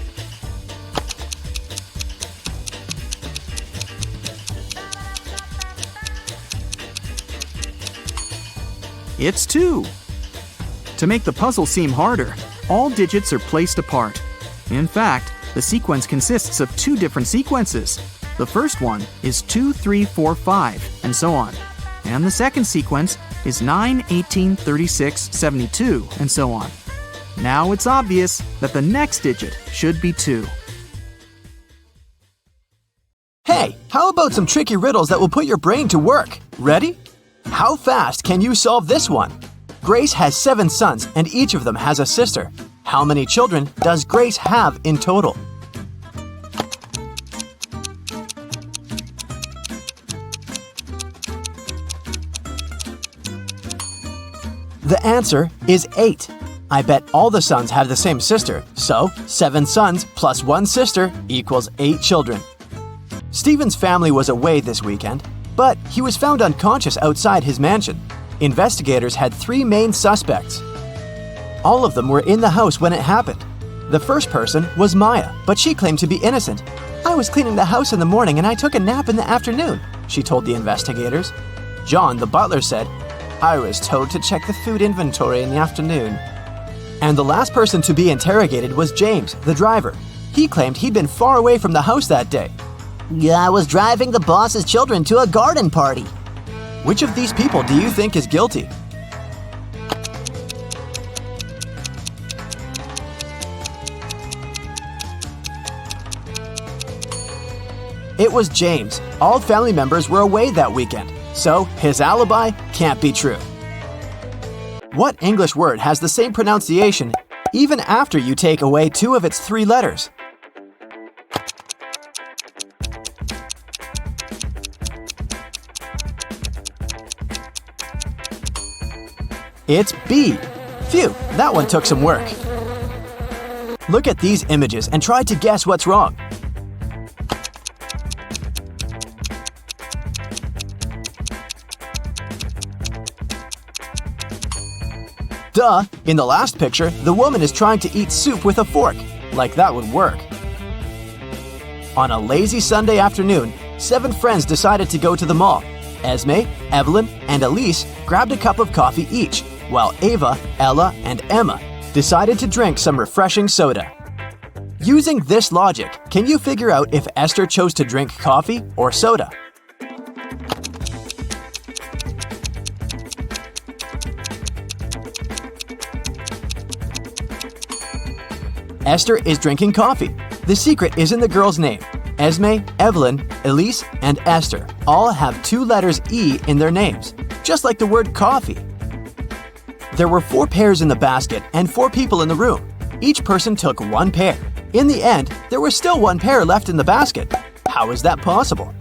It's 2. To make the puzzle seem harder, all digits are placed apart. In fact, the sequence consists of 2 different sequences. The first one is 2, 3, 4, 5, and so on. And the second sequence is 9, 18, 36, 72, and so on. Now it's obvious that the next digit should be 2. Hey, how about some tricky riddles that will put your brain to work? Ready? How fast can you solve this one? Grace has 7 sons and each of them has a sister. How many children does Grace have in total? The answer is 8. I bet all the sons have the same sister, so 7 sons plus 1 sister equals 8 children. Stephen's family was away this weekend, but he was found unconscious outside his mansion. Investigators had 3 main suspects. All of them were in the house when it happened. The first person was Maya, but she claimed to be innocent. I was cleaning the house in the morning and I took a nap in the afternoon, she told the investigators. John, the butler, said, I was told to check the food inventory in the afternoon. And the last person to be interrogated was James, the driver. He claimed he'd been far away from the house that day. I was driving the boss's children to a garden party. Which of these people do you think is guilty? It was James. All family members were away that weekend, so his alibi can't be true. What English word has the same pronunciation even after you take away 2 of its 3 letters? It's B. Phew, that one took some work. Look at these images and try to guess what's wrong. Duh! In the last picture, the woman is trying to eat soup with a fork. Like that would work. On a lazy Sunday afternoon, 7 friends decided to go to the mall. Esme, Evelyn, and Elise grabbed a cup of coffee each, while Ava, Ella, and Emma decided to drink some refreshing soda. Using this logic, can you figure out if Esther chose to drink coffee or soda? Esther is drinking coffee. The secret is in the girl's name. Esme, Evelyn, Elise, and Esther all have 2 letters E in their names, just like the word coffee. There were 4 pairs in the basket and 4 people in the room. Each person took 1 pair. In the end, there was still 1 pair left in the basket. How is that possible?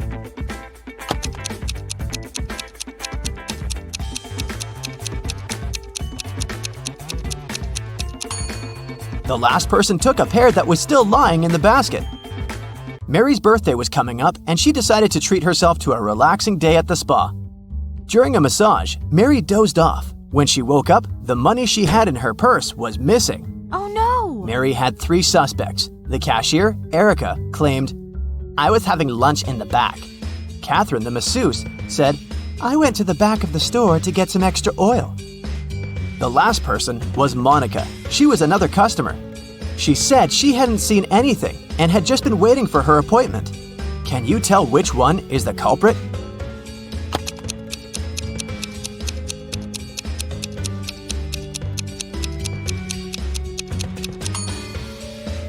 The last person took a pair that was still lying in the basket. Mary's birthday was coming up, and she decided to treat herself to a relaxing day at the spa. During a massage, Mary dozed off. When she woke up, the money she had in her purse was missing. Oh no! Mary had 3 suspects. The cashier, Erica, claimed, I was having lunch in the back. Catherine, the masseuse, said, "I went to the back of the store to get some extra oil." The last person was Monica. She was another customer. She said she hadn't seen anything and had just been waiting for her appointment. Can you tell which one is the culprit?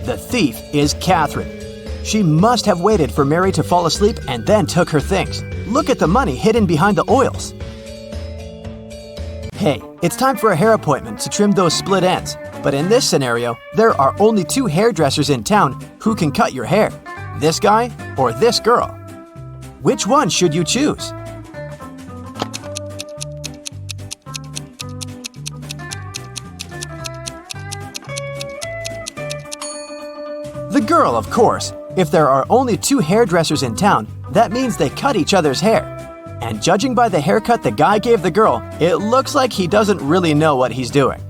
The thief is Catherine. She must have waited for Mary to fall asleep and then took her things. Look at the money hidden behind the oils. Hey, it's time for a hair appointment to trim those split ends. But in this scenario, there are only 2 hairdressers in town who can cut your hair. This guy or this girl. Which one should you choose? The girl, of course. If there are only 2 hairdressers in town, that means they cut each other's hair. And judging by the haircut the guy gave the girl, it looks like he doesn't really know what he's doing.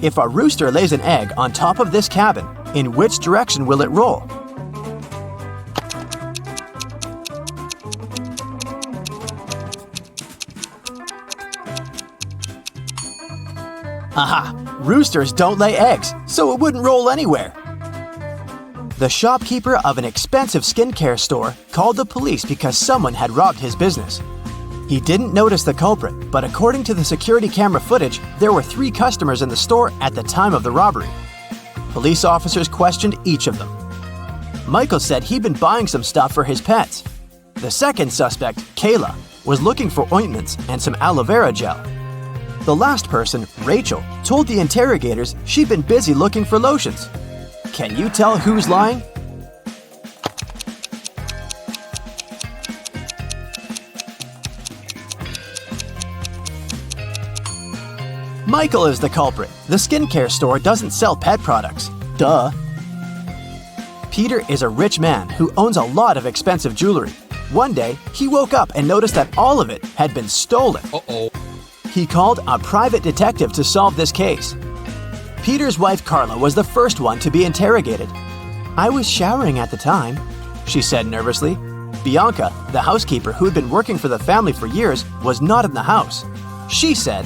If a rooster lays an egg on top of this cabin, in which direction will it roll? Aha! Roosters don't lay eggs, so it wouldn't roll anywhere. The shopkeeper of an expensive skincare store called the police because someone had robbed his business. He didn't notice the culprit, but according to the security camera footage, there were 3 customers in the store at the time of the robbery. Police officers questioned each of them. Michael said he'd been buying some stuff for his pets. The second suspect, Kayla, was looking for ointments and some aloe vera gel. The last person, Rachel, told the interrogators she'd been busy looking for lotions. Can you tell who's lying? Michael is the culprit. The skincare store doesn't sell pet products. Duh. Peter is a rich man who owns a lot of expensive jewelry. One day, he woke up and noticed that all of it had been stolen. Uh-oh. He called a private detective to solve this case. Peter's wife Carla was the first one to be interrogated. "I was showering at the time," she said nervously. Bianca, the housekeeper who had been working for the family for years, was not in the house. She said,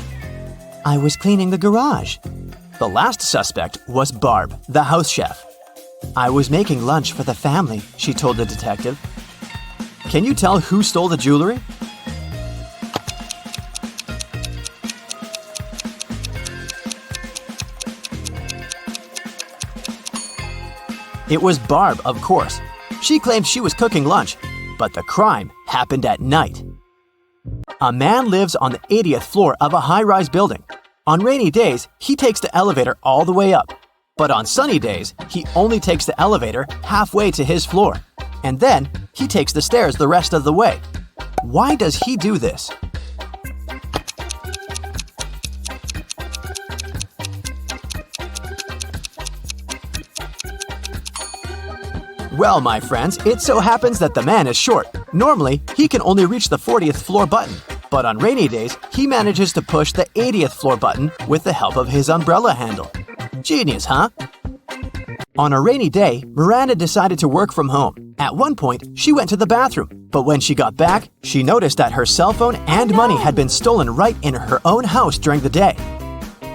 "I was cleaning the garage." The last suspect was Barb, the house chef. "I was making lunch for the family," she told the detective. Can you tell who stole the jewelry? It was Barb, of course. She claimed she was cooking lunch, but the crime happened at night. A man lives on the 80th floor of a high-rise building. On rainy days, he takes the elevator all the way up. But on sunny days, he only takes the elevator halfway to his floor. And then, he takes the stairs the rest of the way. Why does he do this? Well, my friends, it so happens that the man is short. Normally, he can only reach the 40th floor button. But on rainy days, he manages to push the 80th floor button with the help of his umbrella handle. Genius, huh? On a rainy day, Miranda decided to work from home. At one point, she went to the bathroom. But when she got back, she noticed that her cell phone and money had been stolen right in her own house during the day.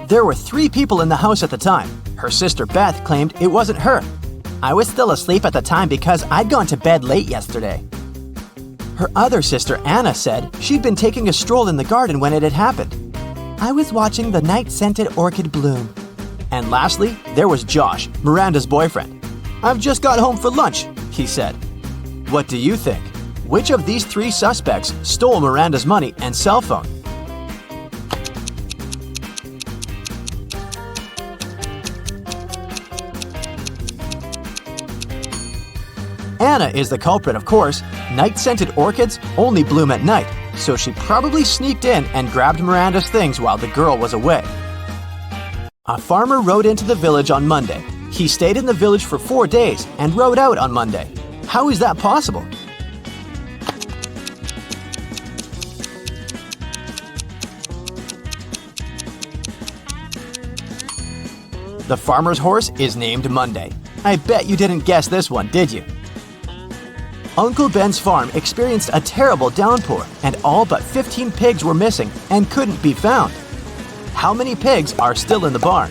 There were 3 people in the house at the time. Her sister Beth claimed it wasn't her. "I was still asleep at the time because I'd gone to bed late yesterday." Her other sister Anna said she'd been taking a stroll in the garden when it had happened. "I was watching the night-scented orchid bloom." And lastly, there was Josh, Miranda's boyfriend. "I've just got home for lunch," he said. What do you think? Which of these 3 suspects stole Miranda's money and cell phone? Anna is the culprit, of course. Night-scented orchids only bloom at night, so she probably sneaked in and grabbed Miranda's things while the girl was away. A farmer rode into the village on Monday. He stayed in the village for 4 days and rode out on Monday. How is that possible? The farmer's horse is named Monday. I bet you didn't guess this one, did you? Uncle Ben's farm experienced a terrible downpour, and all but 15 pigs were missing and couldn't be found. How many pigs are still in the barn?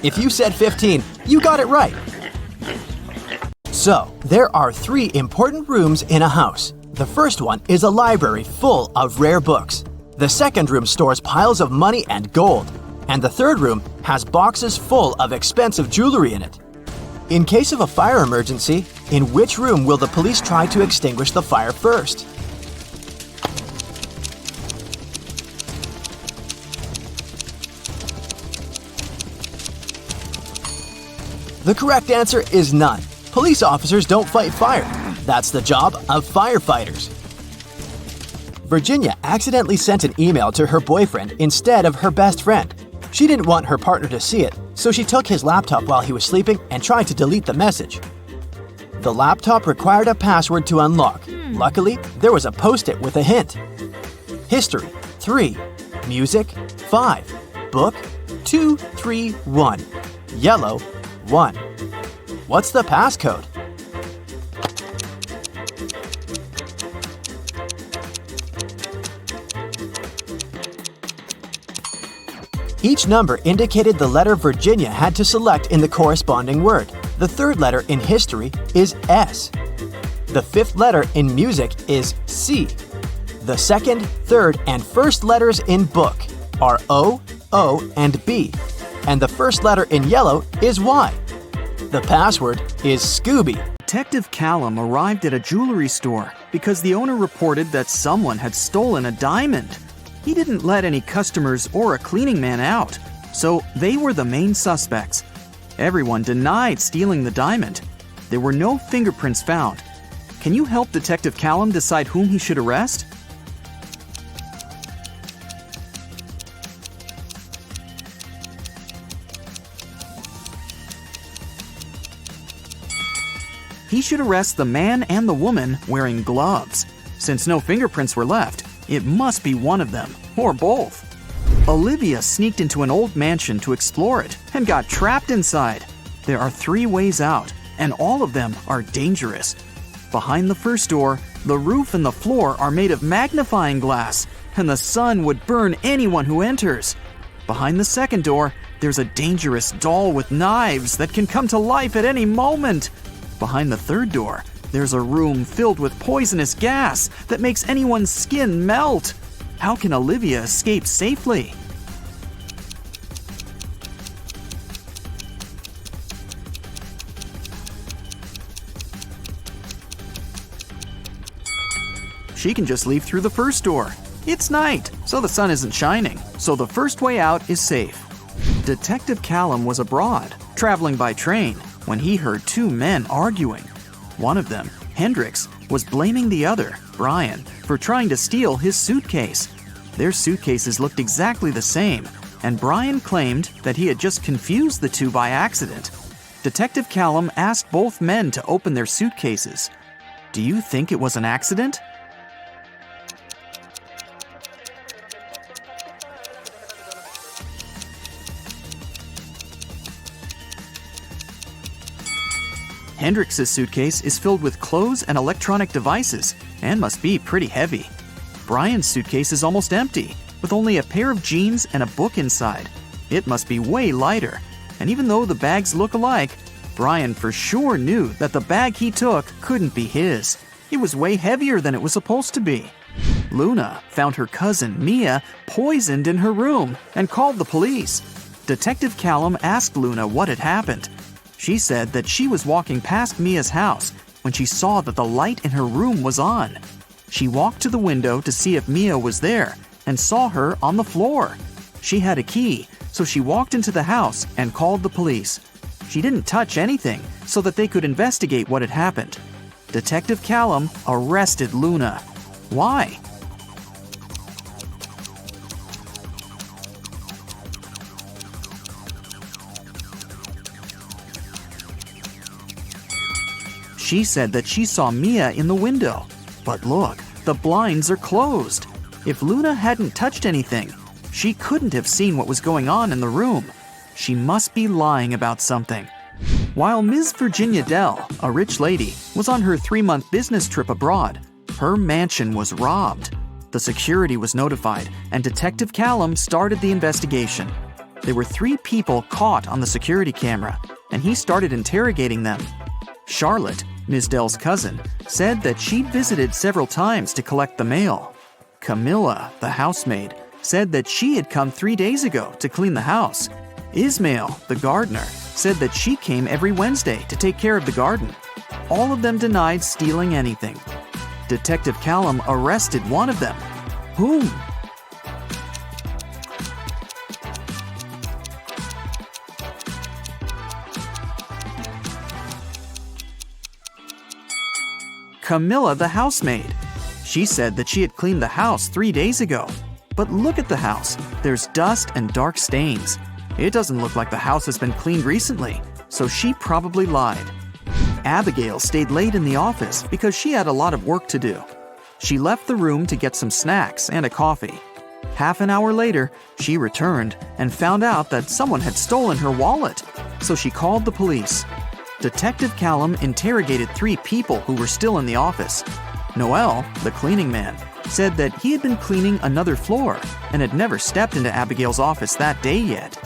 If you said 15, you got it right. So, there are 3 important rooms in a house. The first one is a library full of rare books. The second room stores piles of money and gold. And the third room has boxes full of expensive jewelry in it. In case of a fire emergency, in which room will the police try to extinguish the fire first? The correct answer is none. Police officers don't fight fire. That's the job of firefighters. Virginia accidentally sent an email to her boyfriend instead of her best friend. She didn't want her partner to see it, so she took his laptop while he was sleeping and tried to delete the message. The laptop required a password to unlock. Luckily, there was a post-it with a hint. History, 3. Music, 5. Book, 2, 3, 1. Yellow, 1. What's the passcode? Each number indicated the letter Virginia had to select in the corresponding word. The third letter in history is S. The fifth letter in music is C. The second, third, and first letters in book are O, O, and B. And the first letter in yellow is Y. The password is Scooby. Detective Callum arrived at a jewelry store because the owner reported that someone had stolen a diamond. He didn't let any customers or a cleaning man out, so they were the main suspects. Everyone denied stealing the diamond. There were no fingerprints found. Can you help Detective Callum decide whom he should arrest? He should arrest the man and the woman wearing gloves. Since no fingerprints were left, it must be one of them, or both. Olivia sneaked into an old mansion to explore it and got trapped inside. There are 3 ways out, and all of them are dangerous. Behind the first door, the roof and the floor are made of magnifying glass, and the sun would burn anyone who enters. Behind the second door, there's a dangerous doll with knives that can come to life at any moment. Behind the third door, there's a room filled with poisonous gas that makes anyone's skin melt. How can Olivia escape safely? She can just leave through the first door. It's night, so the sun isn't shining, so the first way out is safe. Detective Callum was abroad, traveling by train, when he heard 2 men arguing. One of them, Hendrix, was blaming the other, Brian, for trying to steal his suitcase. Their suitcases looked exactly the same, and Brian claimed that he had just confused the 2 by accident. Detective Callum asked both men to open their suitcases. Do you think it was an accident? Hendrix's suitcase is filled with clothes and electronic devices and must be pretty heavy. Brian's suitcase is almost empty, with only a pair of jeans and a book inside. It must be way lighter, and even though the bags look alike, Brian for sure knew that the bag he took couldn't be his. It was way heavier than it was supposed to be. Luna found her cousin, Mia, poisoned in her room and called the police. Detective Callum asked Luna what had happened. She said that she was walking past Mia's house when she saw that the light in her room was on. She walked to the window to see if Mia was there and saw her on the floor. She had a key, so she walked into the house and called the police. She didn't touch anything so that they could investigate what had happened. Detective Callum arrested Luna. Why? She said that she saw Mia in the window. But look, the blinds are closed. If Luna hadn't touched anything, She couldn't have seen what was going on in the room. She must be lying about something. While Ms. Virginia Dell, a rich lady, was on her 3-month business trip abroad, her mansion was robbed. The security was notified, and Detective Callum started the investigation. There were 3 people caught on the security camera, and he started interrogating them. Charlotte, Ms. Dell's cousin, said that she'd visited several times to collect the mail. Camilla, the housemaid, said that she had come 3 days ago to clean the house. Ismail, the gardener, said that she came every Wednesday to take care of the garden. All of them denied stealing anything. Detective Callum arrested one of them. Whom? Camilla, the housemaid. She said that she had cleaned the house 3 days ago. But look at the house. There's dust and dark stains. It doesn't look like the house has been cleaned recently, so she probably lied. Abigail stayed late in the office because she had a lot of work to do. She left the room to get some snacks and a coffee. Half an hour later, she returned and found out that someone had stolen her wallet, so she called the police. Detective Callum interrogated 3 people who were still in the office. Noel, the cleaning man, said that he had been cleaning another floor and had never stepped into Abigail's office that day yet.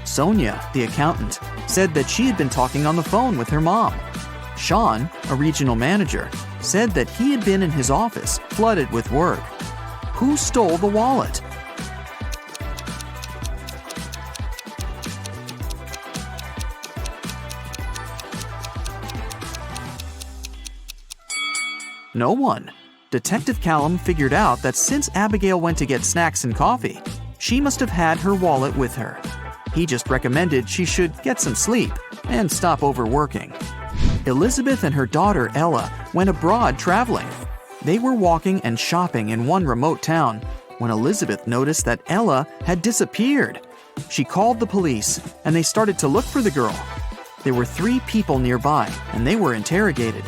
Sonia, the accountant, said that she had been talking on the phone with her mom. Sean, a regional manager, said that he had been in his office, flooded with work. Who stole the wallet? No one. Detective Callum figured out that since Abigail went to get snacks and coffee, she must have had her wallet with her. He just recommended she should get some sleep and stop overworking. Elizabeth and her daughter Ella went abroad traveling. They were walking and shopping in one remote town when Elizabeth noticed that Ella had disappeared. She called the police and they started to look for the girl. There were 3 people nearby and they were interrogated.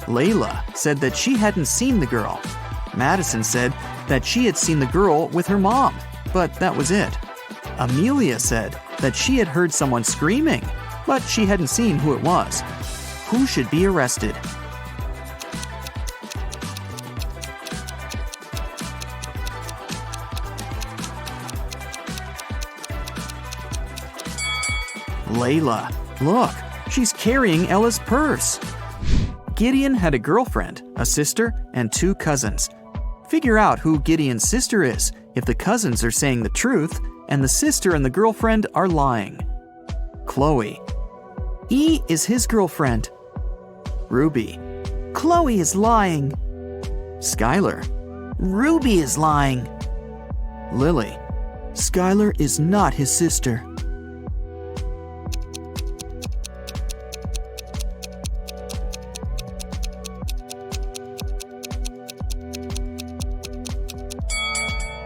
Layla said that she hadn't seen the girl. Madison said that she had seen the girl with her mom, but that was it. Amelia said that she had heard someone screaming, but she hadn't seen who it was. Who should be arrested? Layla. Look, she's carrying Ella's purse. Gideon had a girlfriend, a sister, and 2 cousins. Figure out who Gideon's sister is if the cousins are saying the truth and the sister and the girlfriend are lying. Chloe. E is his girlfriend. Ruby. Chloe is lying. Skylar. Ruby is lying. Lily. Skylar is not his sister.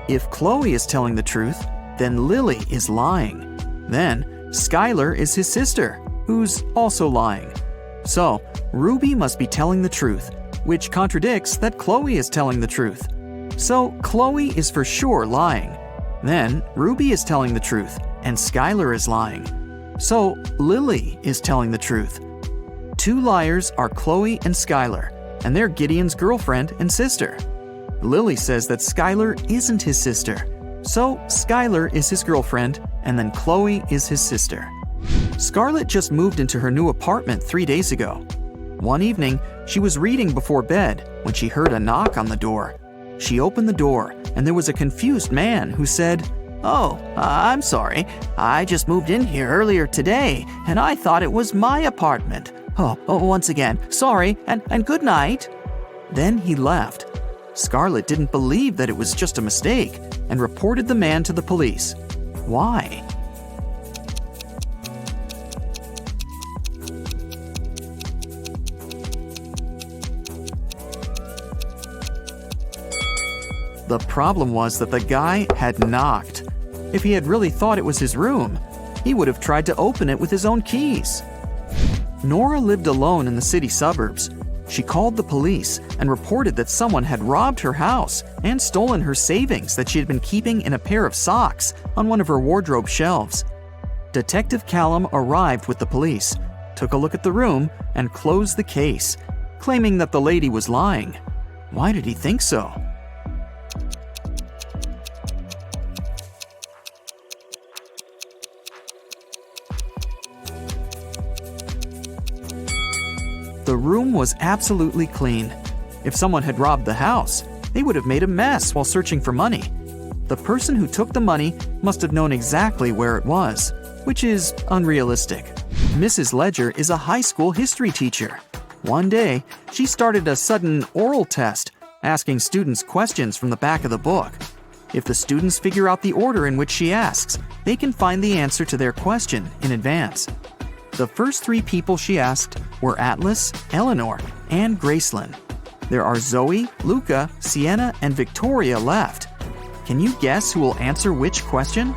If Chloe is telling the truth, then Lily is lying. Then Skylar is his sister, who's also lying. So Ruby must be telling the truth, which contradicts that Chloe is telling the truth. So Chloe is for sure lying. Then Ruby is telling the truth, and Skylar is lying. So Lily is telling the truth. 2 liars are Chloe and Skylar, and they're Gideon's girlfriend and sister. Lily says that Skylar isn't his sister. So Skylar is his girlfriend, and then Chloe is his sister. Scarlett just moved into her new apartment 3 days ago. One evening, she was reading before bed when she heard a knock on the door. She opened the door, and there was a confused man who said, "Oh, I'm sorry. I just moved in here earlier today, and I thought it was my apartment. Once again, sorry, and good night." Then he left. Scarlett didn't believe that it was just a mistake and reported the man to the police. Why? The problem was that the guy had knocked. If he had really thought it was his room, he would have tried to open it with his own keys. Nora lived alone in the city suburbs. She called the police and reported that someone had robbed her house and stolen her savings that she had been keeping in a pair of socks on one of her wardrobe shelves. Detective Callum arrived with the police, took a look at the room, and closed the case, claiming that the lady was lying. Why did he think so? The room was absolutely clean. If someone had robbed the house, they would have made a mess while searching for money. The person who took the money must have known exactly where it was, which is unrealistic. Mrs. Ledger is a high school history teacher. One day, she started a sudden oral test, asking students questions from the back of the book. If the students figure out the order in which she asks, they can find the answer to their question in advance. The first 3 people she asked were Atlas, Eleanor, and Gracelyn. There are Zoe, Luca, Sienna, and Victoria left. Can you guess who will answer which question?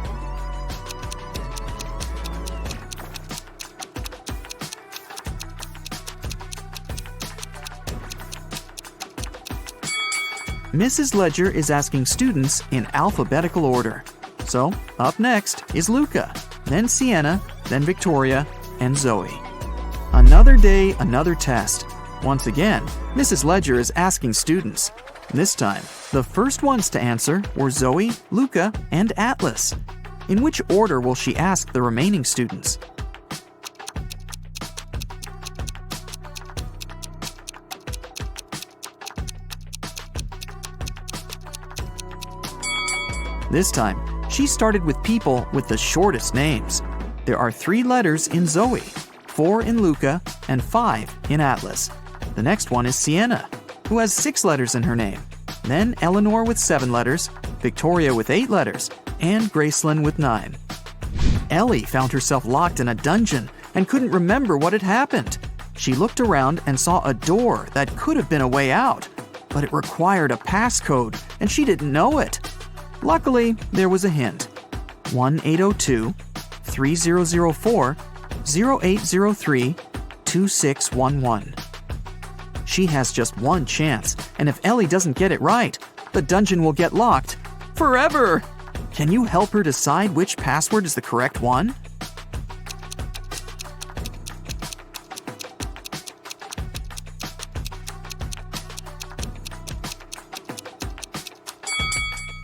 Mrs. Ledger is asking students in alphabetical order. So, up next is Luca, then Sienna, then Victoria, and Zoe. Another day, another test. Once again, Mrs. Ledger is asking students. This time, the first ones to answer were Zoe, Luca, and Atlas. In which order will she ask the remaining students? This time, she started with people with the shortest names. There are 3 letters in Zoe, 4 in Luca, and 5 in Atlas. The next one is Sienna, who has 6 letters in her name. Then Eleanor with 7 letters, Victoria with 8 letters, and Gracelyn with 9. Ellie found herself locked in a dungeon and couldn't remember what had happened. She looked around and saw a door that could have been a way out, but it required a passcode and she didn't know it. Luckily, there was a hint. 1-802-3004-0803-2611. She has just one chance, and if Ellie doesn't get it right, the dungeon will get locked forever. Can you help her decide which password is the correct one?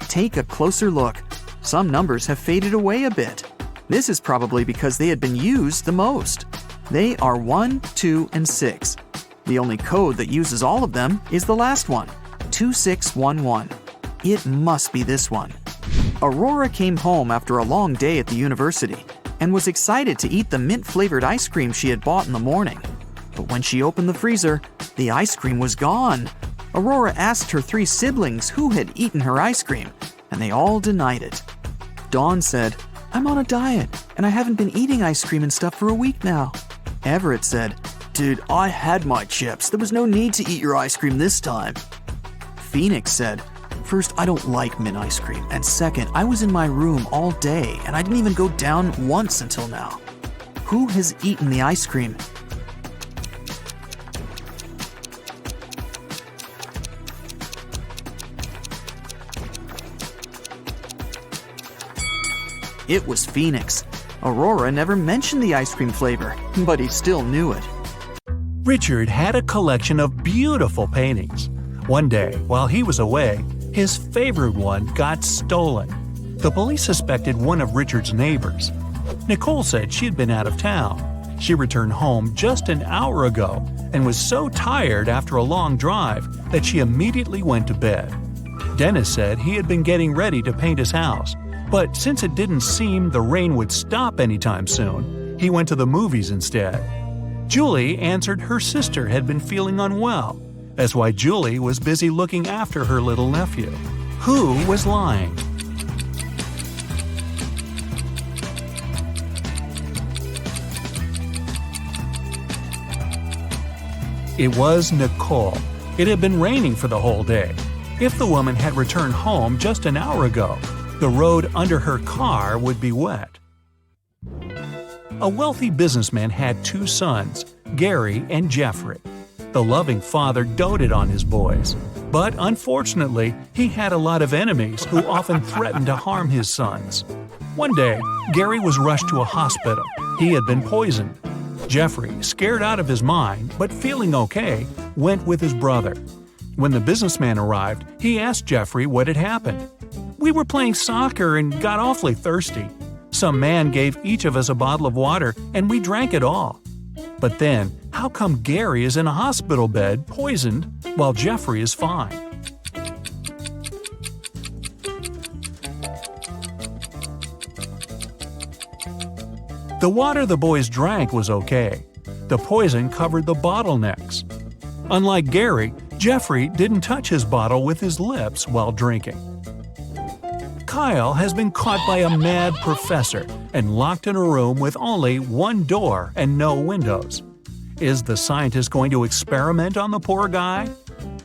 Take a closer look. Some numbers have faded away a bit. This is probably because they had been used the most. They are 1, 2, and 6. The only code that uses all of them is the last one, 2611. It must be this one. Aurora came home after a long day at the university and was excited to eat the mint-flavored ice cream she had bought in the morning. But when she opened the freezer, the ice cream was gone. Aurora asked her 3 siblings who had eaten her ice cream, and they all denied it. Dawn said, "I'm on a diet, and I haven't been eating ice cream and stuff for a week now." Everett said, "Dude, I had my chips. There was no need to eat your ice cream this time." Phoenix said, "First, I don't like mint ice cream, and second, I was in my room all day, and I didn't even go down once until now." Who has eaten the ice cream? It was Phoenix. Aurora never mentioned the ice cream flavor, but he still knew it. Richard had a collection of beautiful paintings. One day, while he was away, his favorite one got stolen. The police suspected one of Richard's neighbors. Nicole said she had been out of town. She returned home just an hour ago and was so tired after a long drive that she immediately went to bed. Dennis said he had been getting ready to paint his house, but since it didn't seem the rain would stop anytime soon, he went to the movies instead. Julie answered her sister had been feeling unwell. That's why Julie was busy looking after her little nephew. Who was lying? It was Nicole. It had been raining for the whole day. If the woman had returned home just an hour ago, the road under her car would be wet. A wealthy businessman had 2 sons, Gary and Jeffrey. The loving father doted on his boys. But unfortunately, he had a lot of enemies who often threatened to harm his sons. One day, Gary was rushed to a hospital. He had been poisoned. Jeffrey, scared out of his mind but feeling okay, went with his brother. When the businessman arrived, he asked Jeffrey what had happened. "We were playing soccer and got awfully thirsty. Some man gave each of us a bottle of water and we drank it all. But then, how come Gary is in a hospital bed, poisoned, while Jeffrey is fine?" The water the boys drank was okay. The poison covered the bottlenecks. Unlike Gary, Jeffrey didn't touch his bottle with his lips while drinking. Kyle has been caught by a mad professor and locked in a room with only one door and no windows. Is the scientist going to experiment on the poor guy?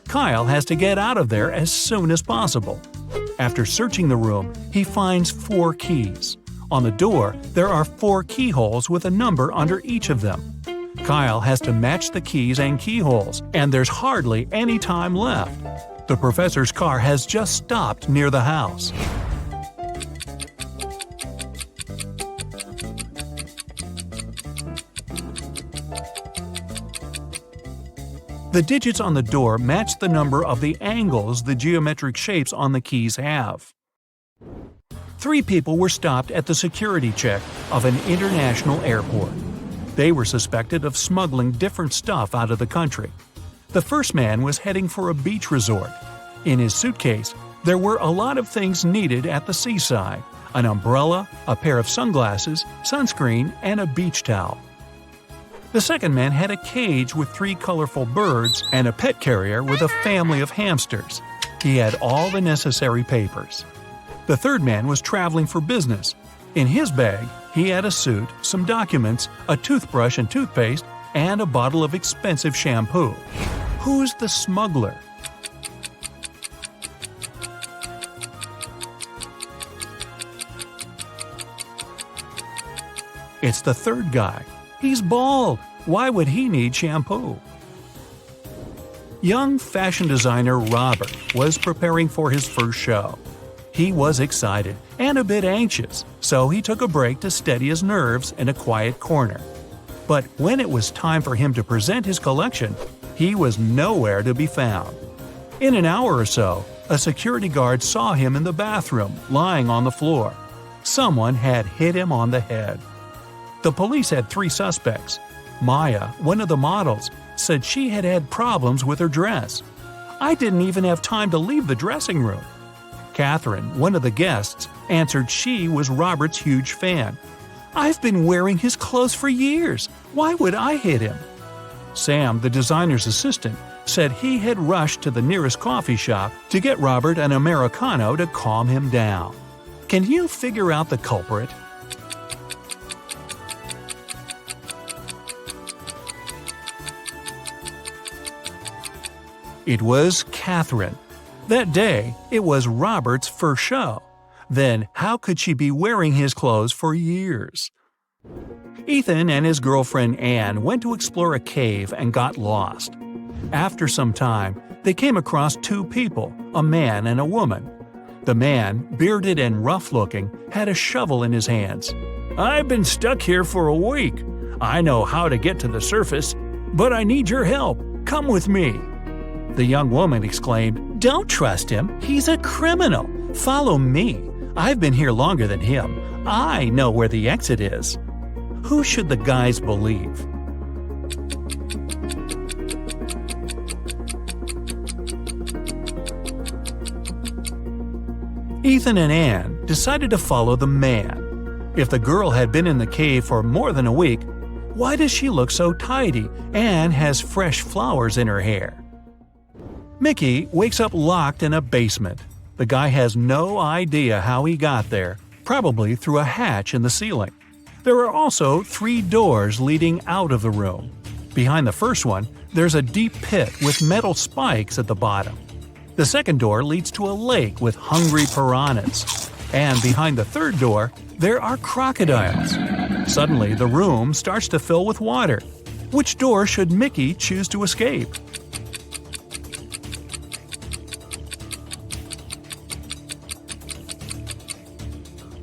Kyle has to get out of there as soon as possible. After searching the room, he finds 4 keys. On the door, there are 4 keyholes with a number under each of them. Kyle has to match the keys and keyholes, and there's hardly any time left. The professor's car has just stopped near the house. The digits on the door match the number of the angles the geometric shapes on the keys have. 3 people were stopped at the security check of an international airport. They were suspected of smuggling different stuff out of the country. The first man was heading for a beach resort. In his suitcase, there were a lot of things needed at the seaside: an umbrella, a pair of sunglasses, sunscreen, and a beach towel. The second man had a cage with 3 colorful birds and a pet carrier with a family of hamsters. He had all the necessary papers. The third man was traveling for business. In his bag, he had a suit, some documents, a toothbrush and toothpaste, and a bottle of expensive shampoo. Who's the smuggler? It's the third guy. He's bald. Why would he need shampoo? Young fashion designer Robert was preparing for his first show. He was excited and a bit anxious, so he took a break to steady his nerves in a quiet corner. But when it was time for him to present his collection, he was nowhere to be found. In an hour or so, a security guard saw him in the bathroom, lying on the floor. Someone had hit him on the head. The police had 3 suspects. Maya, one of the models, said she had had problems with her dress. "I didn't even have time to leave the dressing room." Catherine, one of the guests, answered she was Robert's huge fan. "I've been wearing his clothes for years. Why would I hit him?" Sam, the designer's assistant, said he had rushed to the nearest coffee shop to get Robert an Americano to calm him down. Can you figure out the culprit? It was Catherine. That day, it was Robert's first show. Then how could she be wearing his clothes for years? Ethan and his girlfriend Anne went to explore a cave and got lost. After some time, they came across 2 people, a man and a woman. The man, bearded and rough-looking, had a shovel in his hands. "I've been stuck here for a week. I know how to get to the surface, but I need your help. Come with me." The young woman exclaimed, "Don't trust him. He's a criminal. Follow me. I've been here longer than him. I know where the exit is." Who should the guys believe? Ethan and Anne decided to follow the man. If the girl had been in the cave for more than a week, why does she look so tidy and has fresh flowers in her hair? Mickey wakes up locked in a basement. The guy has no idea how he got there, probably through a hatch in the ceiling. There are also 3 doors leading out of the room. Behind the first one, there's a deep pit with metal spikes at the bottom. The second door leads to a lake with hungry piranhas. And behind the third door, there are crocodiles. Suddenly, the room starts to fill with water. Which door should Mickey choose to escape?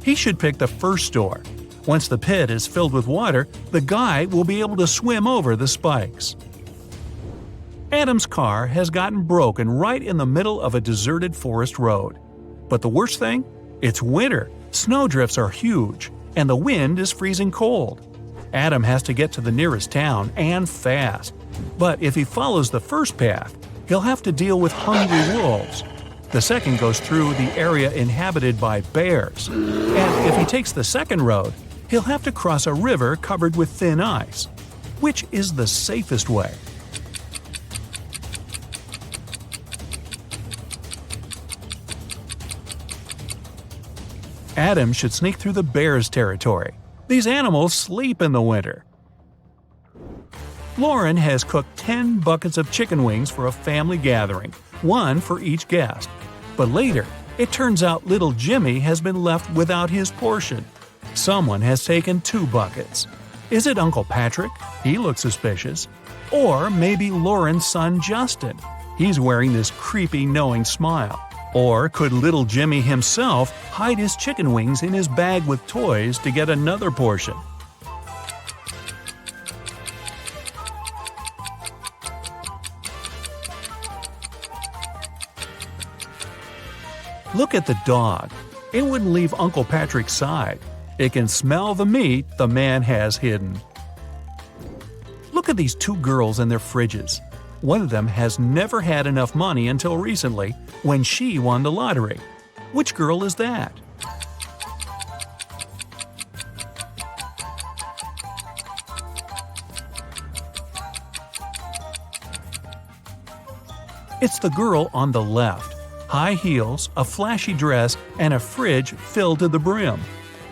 He should pick the first door. Once the pit is filled with water, the guy will be able to swim over the spikes. Adam's car has gotten broken right in the middle of a deserted forest road. But the worst thing? It's winter, snowdrifts are huge, and the wind is freezing cold. Adam has to get to the nearest town, and fast. But if he follows the first path, he'll have to deal with hungry wolves. The second goes through the area inhabited by bears. And if he takes the second road, he'll have to cross a river covered with thin ice. Which is the safest way? Adam should sneak through the bears' territory. These animals sleep in the winter. Lauren has cooked 10 buckets of chicken wings for a family gathering, one for each guest. But later, it turns out little Jimmy has been left without his portion. Someone has taken 2 buckets. Is it Uncle Patrick? He looks suspicious. Or maybe Lauren's son Justin. He's wearing this creepy, knowing smile. Or could little Jimmy himself hide his chicken wings in his bag with toys to get another portion? Look at the dog. It wouldn't leave Uncle Patrick's side. It can smell the meat the man has hidden. Look at these 2 girls and their fridges. One of them has never had enough money until recently, when she won the lottery. Which girl is that? It's the girl on the left. High heels, a flashy dress, and a fridge filled to the brim.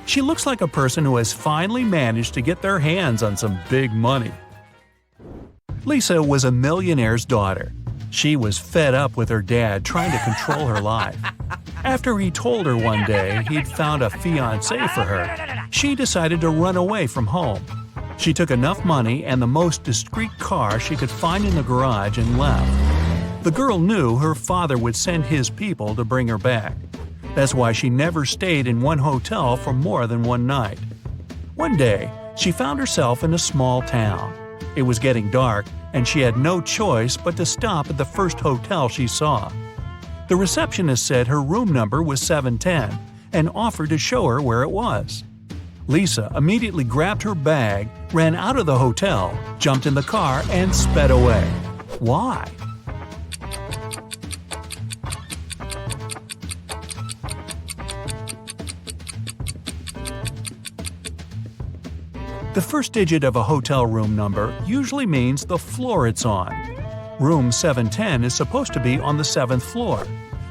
She looks like a person who has finally managed to get their hands on some big money. Lisa was a millionaire's daughter. She was fed up with her dad trying to control her life. After he told her one day he'd found a fiancé for her, she decided to run away from home. She took enough money and the most discreet car she could find in the garage and left. The girl knew her father would send his people to bring her back. That's why she never stayed in one hotel for more than one night. One day, she found herself in a small town. It was getting dark, and she had no choice but to stop at the first hotel she saw. The receptionist said her room number was 710 and offered to show her where it was. Lisa immediately grabbed her bag, ran out of the hotel, jumped in the car, and sped away. Why? The first digit of a hotel room number usually means the floor it's on. Room 710 is supposed to be on the 7th floor,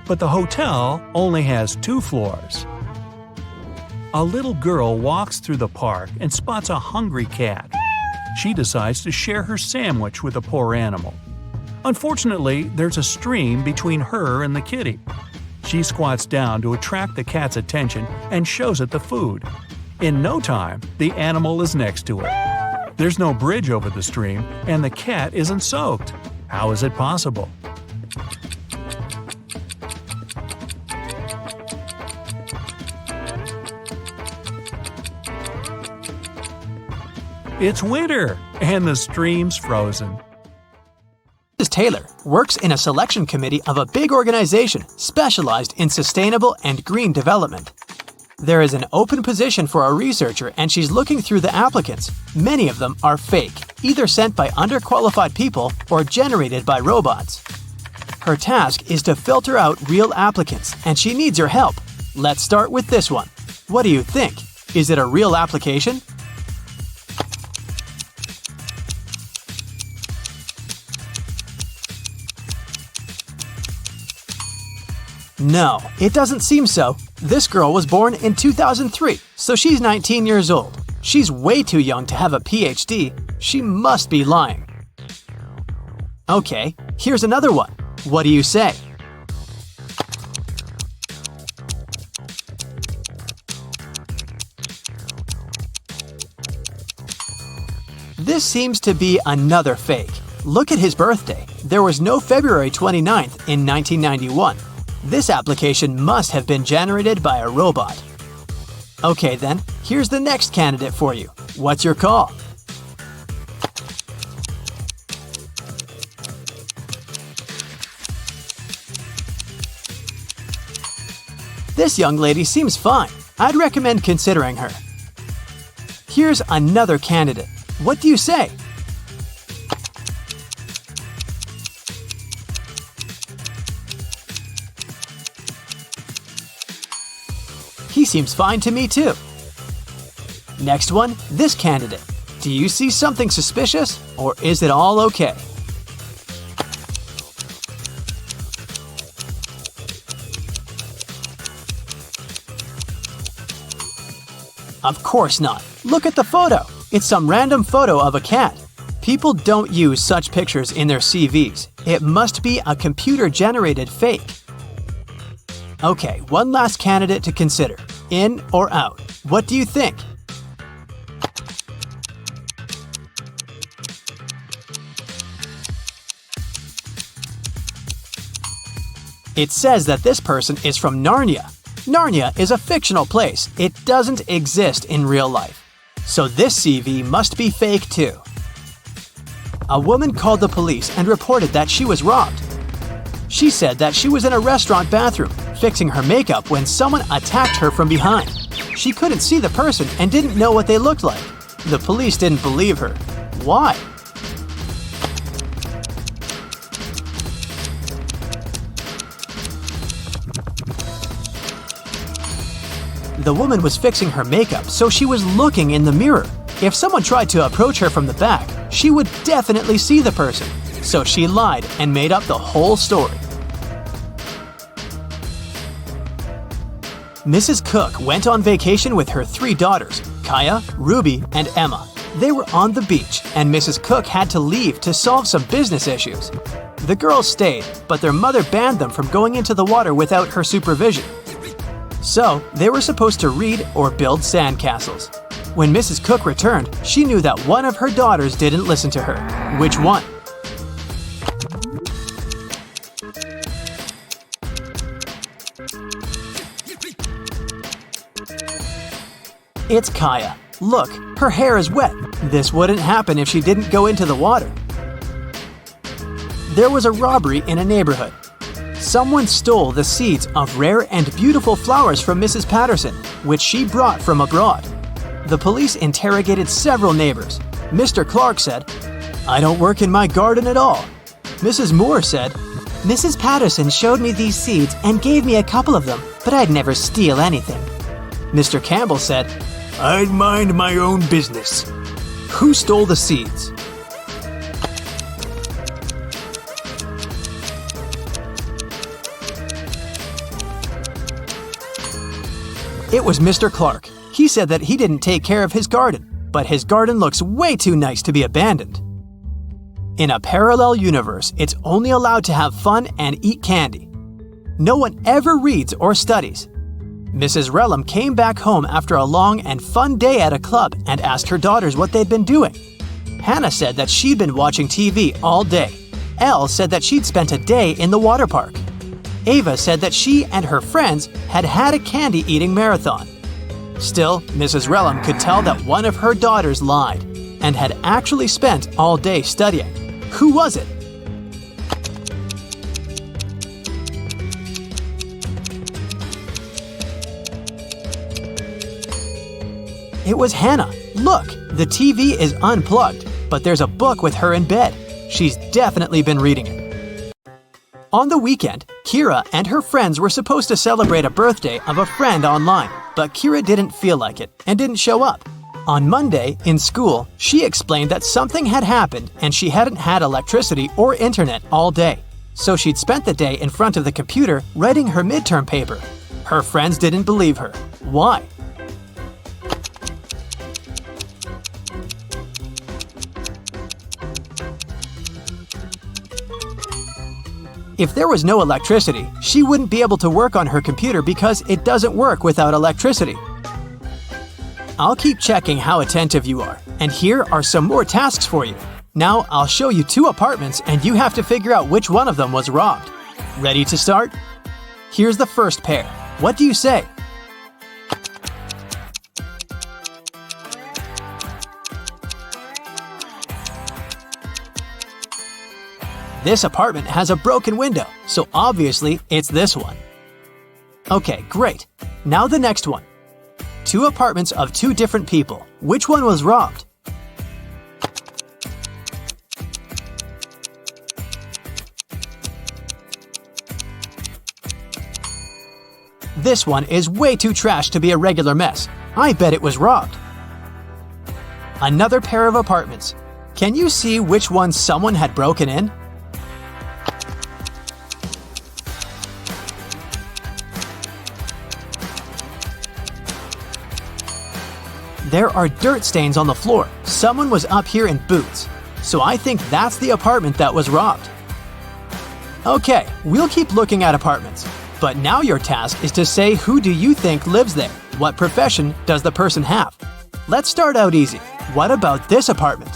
but the hotel only has 2 floors. A little girl walks through the park and spots a hungry cat. She decides to share her sandwich with the poor animal. Unfortunately, there's a stream between her and the kitty. She squats down to attract the cat's attention and shows it the food. In no time, the animal is next to her. There's no bridge over the stream, and the cat isn't soaked. How is it possible? It's winter, and the stream's frozen. Mrs. Taylor works in a selection committee of a big organization specialized in sustainable and green development. There is an open position for a researcher and she's looking through the applicants. Many of them are fake, either sent by underqualified people or generated by robots. Her task is to filter out real applicants and she needs your help. Let's start with this one. What do you think? Is it a real application? No, it doesn't seem so. This girl was born in 2003, so she's 19 years old. She's way too young to have a PhD. She must be lying. Okay, here's another one. What do you say? This seems to be another fake. Look at his birthday. There was no February 29th in 1991. This application must have been generated by a robot. Okay then, here's the next candidate for you. What's your call? This young lady seems fine. I'd recommend considering her. Here's another candidate. What do you say? He seems fine to me too. Next one, this candidate. Do you see something suspicious, or is it all okay? Of course not. Look at the photo. It's some random photo of a cat. People don't use such pictures in their CVs. It must be a computer-generated fake. Okay, one last candidate to consider. In or out? What do you think? It says that this person is from Narnia. Narnia is a fictional place. It doesn't exist in real life. So this CV must be fake too. A woman called the police and reported that she was robbed. She said that she was in a restaurant bathroom, fixing her makeup when someone attacked her from behind. She couldn't see the person and didn't know what they looked like. The police didn't believe her. Why? The woman was fixing her makeup, so she was looking in the mirror. If someone tried to approach her from the back, she would definitely see the person. So she lied and made up the whole story. Mrs. Cook went on vacation with her 3 daughters, Kaya, Ruby, and Emma. They were on the beach, and Mrs. Cook had to leave to solve some business issues. The girls stayed, but their mother banned them from going into the water without her supervision. So, they were supposed to read or build sandcastles. When Mrs. Cook returned, she knew that one of her daughters didn't listen to her. Which one? It's Kaya. Look, her hair is wet. This wouldn't happen if she didn't go into the water. There was a robbery in a neighborhood. Someone stole the seeds of rare and beautiful flowers from Mrs. Patterson, which she brought from abroad. The police interrogated several neighbors. Mr. Clark said, "I don't work in my garden at all." Mrs. Moore said, "Mrs. Patterson showed me these seeds and gave me a couple of them, but I'd never steal anything." Mr. Campbell said, "I'd mind my own business." Who stole the seeds? It was Mr. Clark. He said that he didn't take care of his garden, but his garden looks way too nice to be abandoned. In a parallel universe, it's only allowed to have fun and eat candy. No one ever reads or studies. Mrs. Relham came back home after a long and fun day at a club and asked her daughters what they'd been doing. Hannah said that she'd been watching TV all day. Elle said that she'd spent a day in the water park. Ava said that she and her friends had had a candy-eating marathon. Still, Mrs. Relham could tell that one of her daughters lied and had actually spent all day studying. Who was it? It was Hannah. Look, the TV is unplugged, but there's a book with her in bed. She's definitely been reading it. On the weekend, Kira and her friends were supposed to celebrate a birthday of a friend online, but Kira didn't feel like it and didn't show up. On Monday, in school, she explained that something had happened and she hadn't had electricity or internet all day. So she'd spent the day in front of the computer writing her midterm paper. Her friends didn't believe her. Why? If there was no electricity, she wouldn't be able to work on her computer because it doesn't work without electricity. I'll keep checking how attentive you are, and here are some more tasks for you. Now I'll show you 2 apartments and you have to figure out which one of them was robbed. Ready to start? Here's the first pair. What do you say? This apartment has a broken window, so obviously it's this one. Okay, great. Now the next one. 2 apartments of 2 different people. Which one was robbed? This one is way too trash to be a regular mess. I bet it was robbed. Another pair of apartments. Can you see which one someone had broken in? There are dirt stains on the floor. Someone was up here in boots. So I think that's the apartment that was robbed. Okay, we'll keep looking at apartments. But now your task is to say who do you think lives there? What profession does the person have? Let's start out easy. What about this apartment?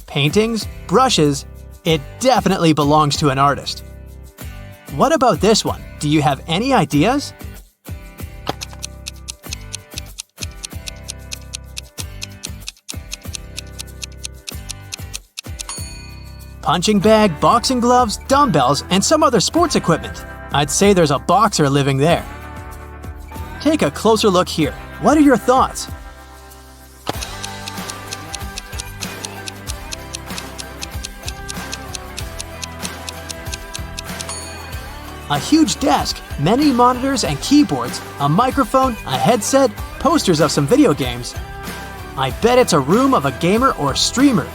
Paintings, brushes, it definitely belongs to an artist. What about this one? Do you have any ideas? Punching bag, boxing gloves, dumbbells, and some other sports equipment. I'd say there's a boxer living there. Take a closer look here. What are your thoughts? A huge desk, many monitors and keyboards, a microphone, a headset, posters of some video games. I bet it's a room of a gamer or streamer.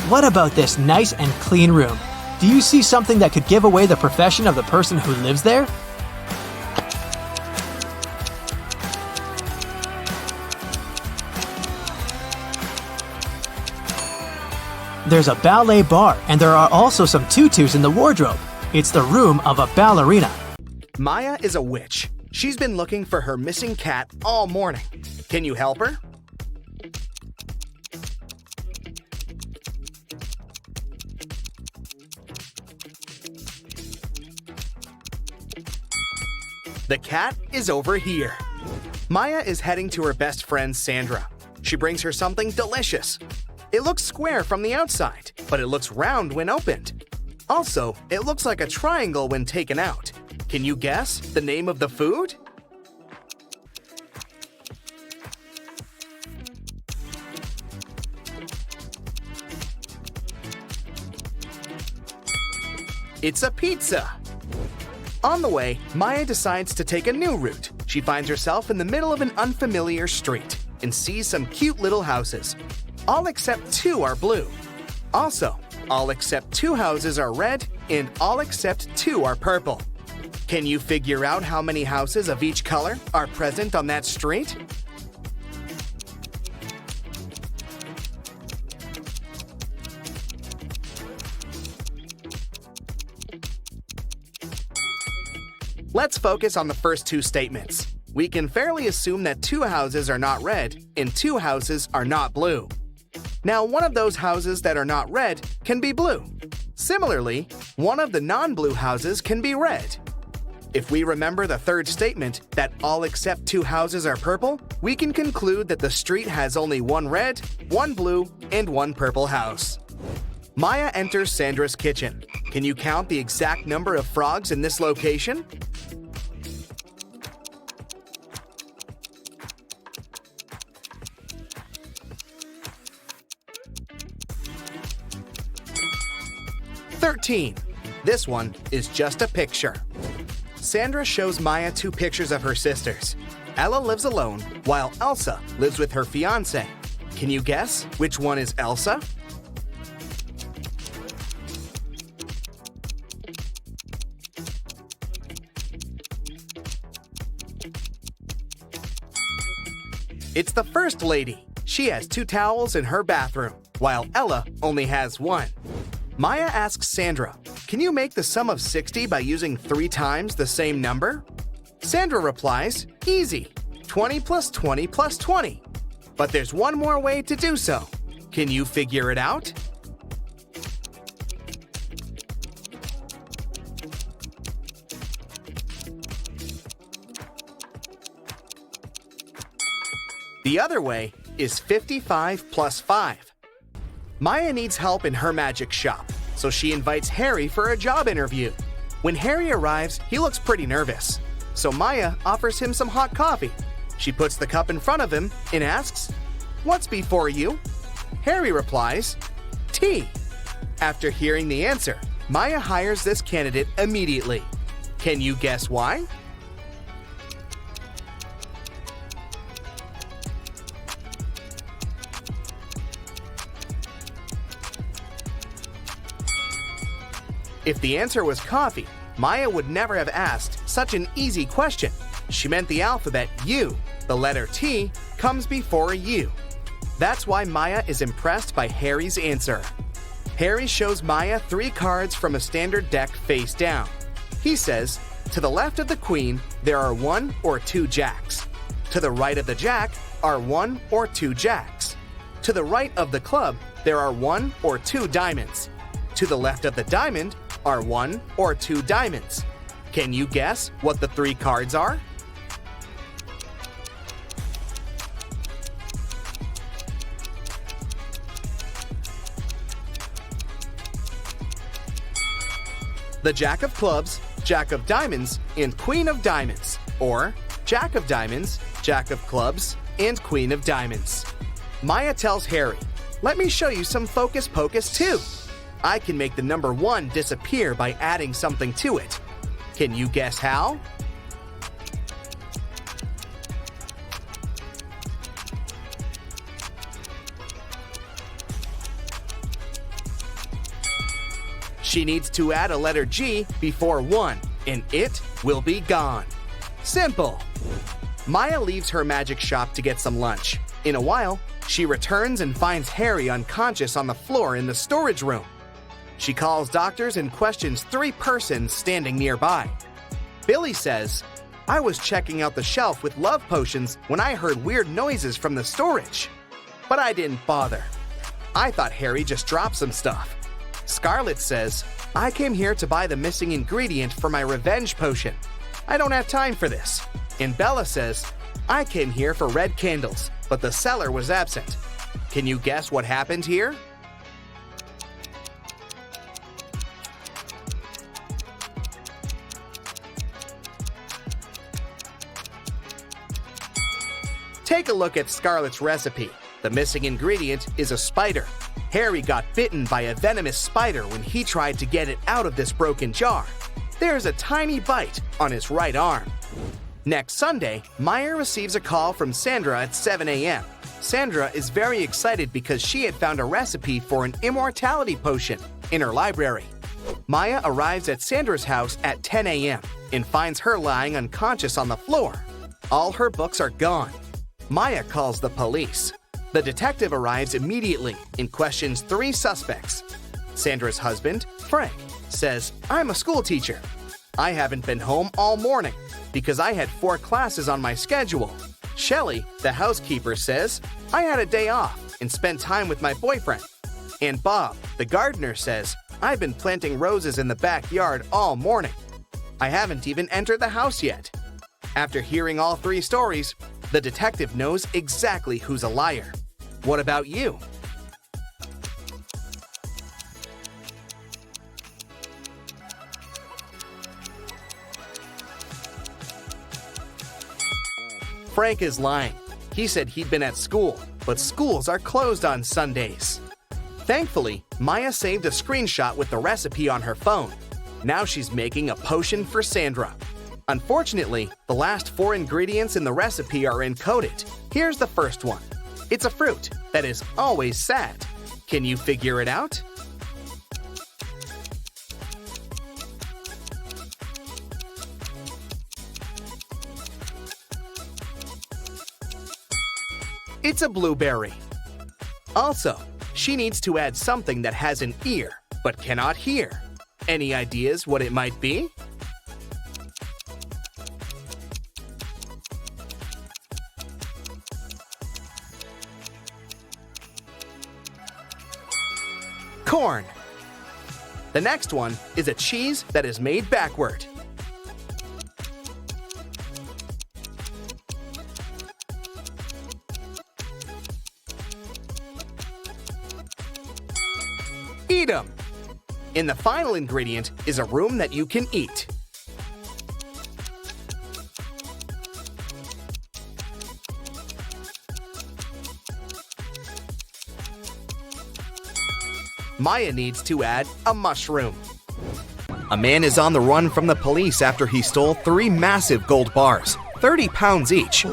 What about this nice and clean room? Do you see something that could give away the profession of the person who lives there? There's a ballet bar, and there are also some tutus in the wardrobe. It's the room of a ballerina. Maya is a witch. She's been looking for her missing cat all morning. Can you help her? The cat is over here. Maya is heading to her best friend Sandra. She brings her something delicious. It looks square from the outside, but it looks round when opened. Also, it looks like a triangle when taken out. Can you guess the name of the food? It's a pizza. On the way, Maya decides to take a new route. She finds herself in the middle of an unfamiliar street and sees some cute little houses. All except 2 are blue. Also, all except 2 houses are red and all except 2 are purple. Can you figure out how many houses of each color are present on that street? Let's focus on the first 2 statements. We can fairly assume that 2 houses are not red and 2 houses are not blue. Now, one of those houses that are not red can be blue. Similarly, one of the non-blue houses can be red. If we remember the third statement, that all except 2 houses are purple, we can conclude that the street has only 1 red, 1 blue, and 1 purple house. Maya enters Sandra's kitchen. Can you count the exact number of frogs in this location? "13. This one is just a picture. Sandra shows Maya 2 pictures of her sisters. Ella lives alone, while Elsa lives with her fiancé. Can you guess which one is Elsa? It's the First Lady. She has 2 towels in her bathroom, while Ella only has 1. Maya asks Sandra, "Can you make the sum of 60 by using 3 times the same number?" Sandra replies, "Easy, 20 plus 20 plus 20. But there's one more way to do so. Can you figure it out?" The other way is 55 plus 5. Maya needs help in her magic shop, so she invites Harry for a job interview. When Harry arrives, he looks pretty nervous, so Maya offers him some hot coffee. She puts the cup in front of him and asks, "What's before you?" Harry replies, "Tea." After hearing the answer, Maya hires this candidate immediately. Can you guess why? If the answer was coffee, Maya would never have asked such an easy question. She meant the alphabet U, the letter T, comes before a U. That's why Maya is impressed by Harry's answer. Harry shows Maya 3 cards from a standard deck face down. He says, "To the left of the queen, there are 1 or 2 jacks. To the right of the jack are 1 or 2 jacks. To the right of the club, there are 1 or 2 diamonds. To the left of the diamond are 1 or 2 diamonds." Can you guess what the 3 cards are? The Jack of Clubs, Jack of Diamonds, and Queen of Diamonds, or Jack of Diamonds, Jack of Clubs, and Queen of Diamonds. Maya tells Harry, "Let me show you some focus pocus too. I can make the number 1 disappear by adding something to it. Can you guess how?" She needs to add a letter G before 1, and it will be gone. Simple. Maya leaves her magic shop to get some lunch. In a while, she returns and finds Harry unconscious on the floor in the storage room. She calls doctors and questions 3 persons standing nearby. Billy says, "I was checking out the shelf with love potions when I heard weird noises from the storage. But I didn't bother. I thought Harry just dropped some stuff." Scarlett says, "I came here to buy the missing ingredient for my revenge potion. I don't have time for this." And Bella says, "I came here for red candles, but the seller was absent." Can you guess what happened here? Take a look at Scarlett's recipe. The missing ingredient is a spider. Harry got bitten by a venomous spider when he tried to get it out of this broken jar. There's a tiny bite on his right arm. Next Sunday, Maya receives a call from Sandra at 7 a.m. Sandra is very excited because she had found a recipe for an immortality potion in her library. Maya arrives at Sandra's house at 10 a.m. and finds her lying unconscious on the floor. All her books are gone. Maya calls the police. The detective arrives immediately and questions 3 suspects. Sandra's husband, Frank, says, "I'm a school teacher. I haven't been home all morning because I had 4 classes on my schedule." Shelley, the housekeeper, says, "I had a day off and spent time with my boyfriend." And Bob, the gardener, says, "I've been planting roses in the backyard all morning. I haven't even entered the house yet." After hearing all 3 stories, the detective knows exactly who's a liar. What about you? Frank is lying. He said he'd been at school, but schools are closed on Sundays. Thankfully, Maya saved a screenshot with the recipe on her phone. Now she's making a potion for Sandra. Unfortunately, the last 4 ingredients in the recipe are encoded. Here's the first one. It's a fruit that is always sad. Can you figure it out? It's a blueberry. Also, she needs to add something that has an ear. but cannot hear. Any ideas what it might be? Corn. The next one is a cheese that is made backward. Eat 'em. And the final ingredient is a room that you can eat. Maya needs to add a mushroom. A man is on the run from the police after he stole 3 massive gold bars, 30 pounds each.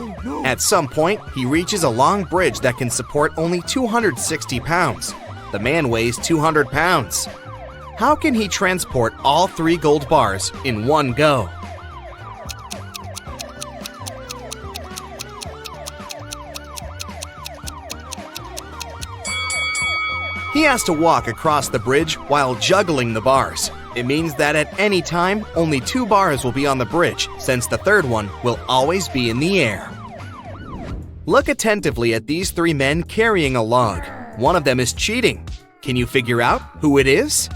At some point, he reaches a long bridge that can support only 260 pounds. The man weighs 200 pounds. How can he transport all 3 gold bars in one go? He has to walk across the bridge while juggling the bars. It means that at any time, only 2 bars will be on the bridge, since the third one will always be in the air. Look attentively at these 3 men carrying a log. One of them is cheating. Can you figure out who it is?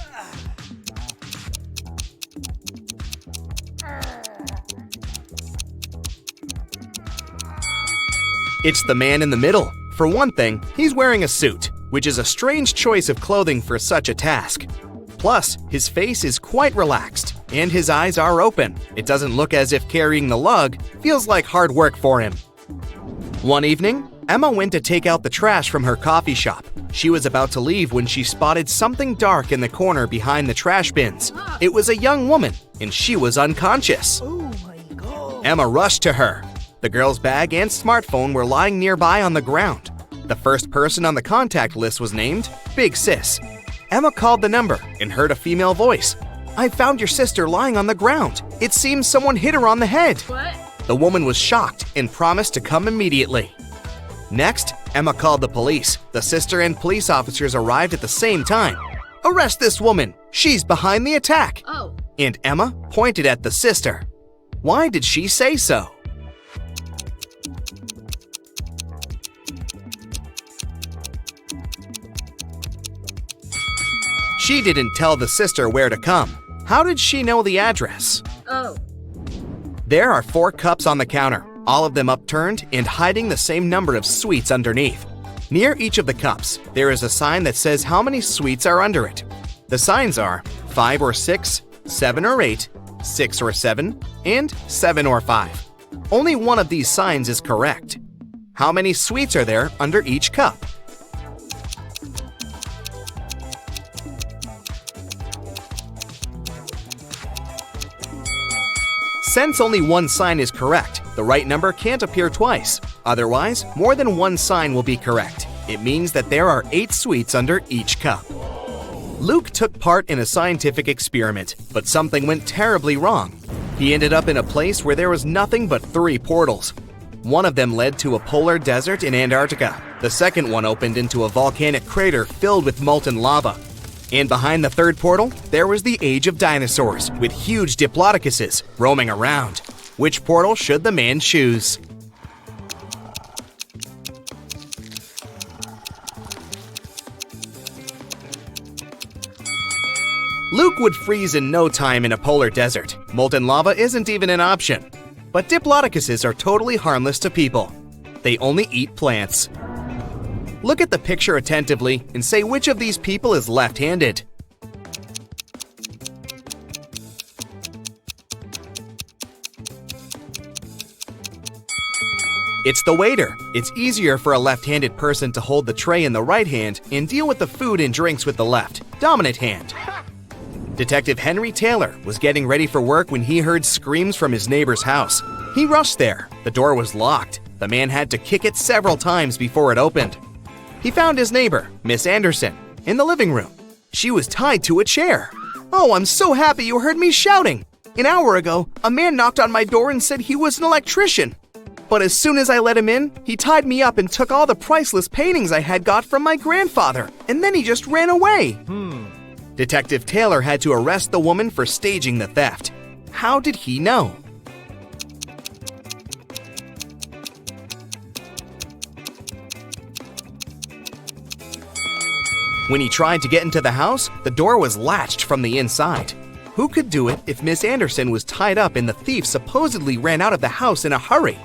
It's the man in the middle. For one thing, he's wearing a suit, which is a strange choice of clothing for such a task. Plus, his face is quite relaxed, and his eyes are open. It doesn't look as if carrying the lug feels like hard work for him. One evening, Emma went to take out the trash from her coffee shop. She was about to leave when she spotted something dark in the corner behind the trash bins. It was a young woman, and she was unconscious. Oh my God. Emma rushed to her. The girl's bag and smartphone were lying nearby on the ground. The first person on the contact list was named Big Sis. Emma called the number and heard a female voice. "I found your sister lying on the ground. It seems someone hit her on the head." What? The woman was shocked and promised to come immediately. Next, Emma called the police. The sister and police officers arrived at the same time. "Arrest this woman! She's behind the attack!" Oh. And Emma pointed at the sister. Why did she say so? She didn't tell the sister where to come. How did she know the address? Oh. There are 4 cups on the counter, all of them upturned and hiding the same number of sweets underneath. Near each of the cups, there is a sign that says how many sweets are under it. The signs are 5 or 6, 7 or 8, 6 or 7, and 7 or 5. Only one of these signs is correct. How many sweets are there under each cup? Since only one sign is correct, the right number can't appear twice. Otherwise, more than one sign will be correct. It means that there are 8 sweets under each cup. Luke took part in a scientific experiment, but something went terribly wrong. He ended up in a place where there was nothing but 3 portals. One of them led to a polar desert in Antarctica. The second one opened into a volcanic crater filled with molten lava. And behind the third portal, there was the age of dinosaurs, with huge diplodocuses roaming around. Which portal should the man choose? Luke would freeze in no time in a polar desert. Molten lava isn't even an option. But diplodocuses are totally harmless to people. They only eat plants. Look at the picture attentively and say which of these people is left-handed. It's the waiter. It's easier for a left-handed person to hold the tray in the right hand and deal with the food and drinks with the left, dominant hand. Detective Henry Taylor was getting ready for work when he heard screams from his neighbor's house. He rushed there. The door was locked. The man had to kick it several times before it opened. He found his neighbor, Miss Anderson, in the living room. She was tied to a chair. "Oh, I'm so happy you heard me shouting. An hour ago, a man knocked on my door and said he was an electrician. But as soon as I let him in, he tied me up and took all the priceless paintings I had got from my grandfather, and then he just ran away." Detective Taylor had to arrest the woman for staging the theft. How did he know? When he tried to get into the house, the door was latched from the inside. Who could do it if Miss Anderson was tied up and the thief supposedly ran out of the house in a hurry?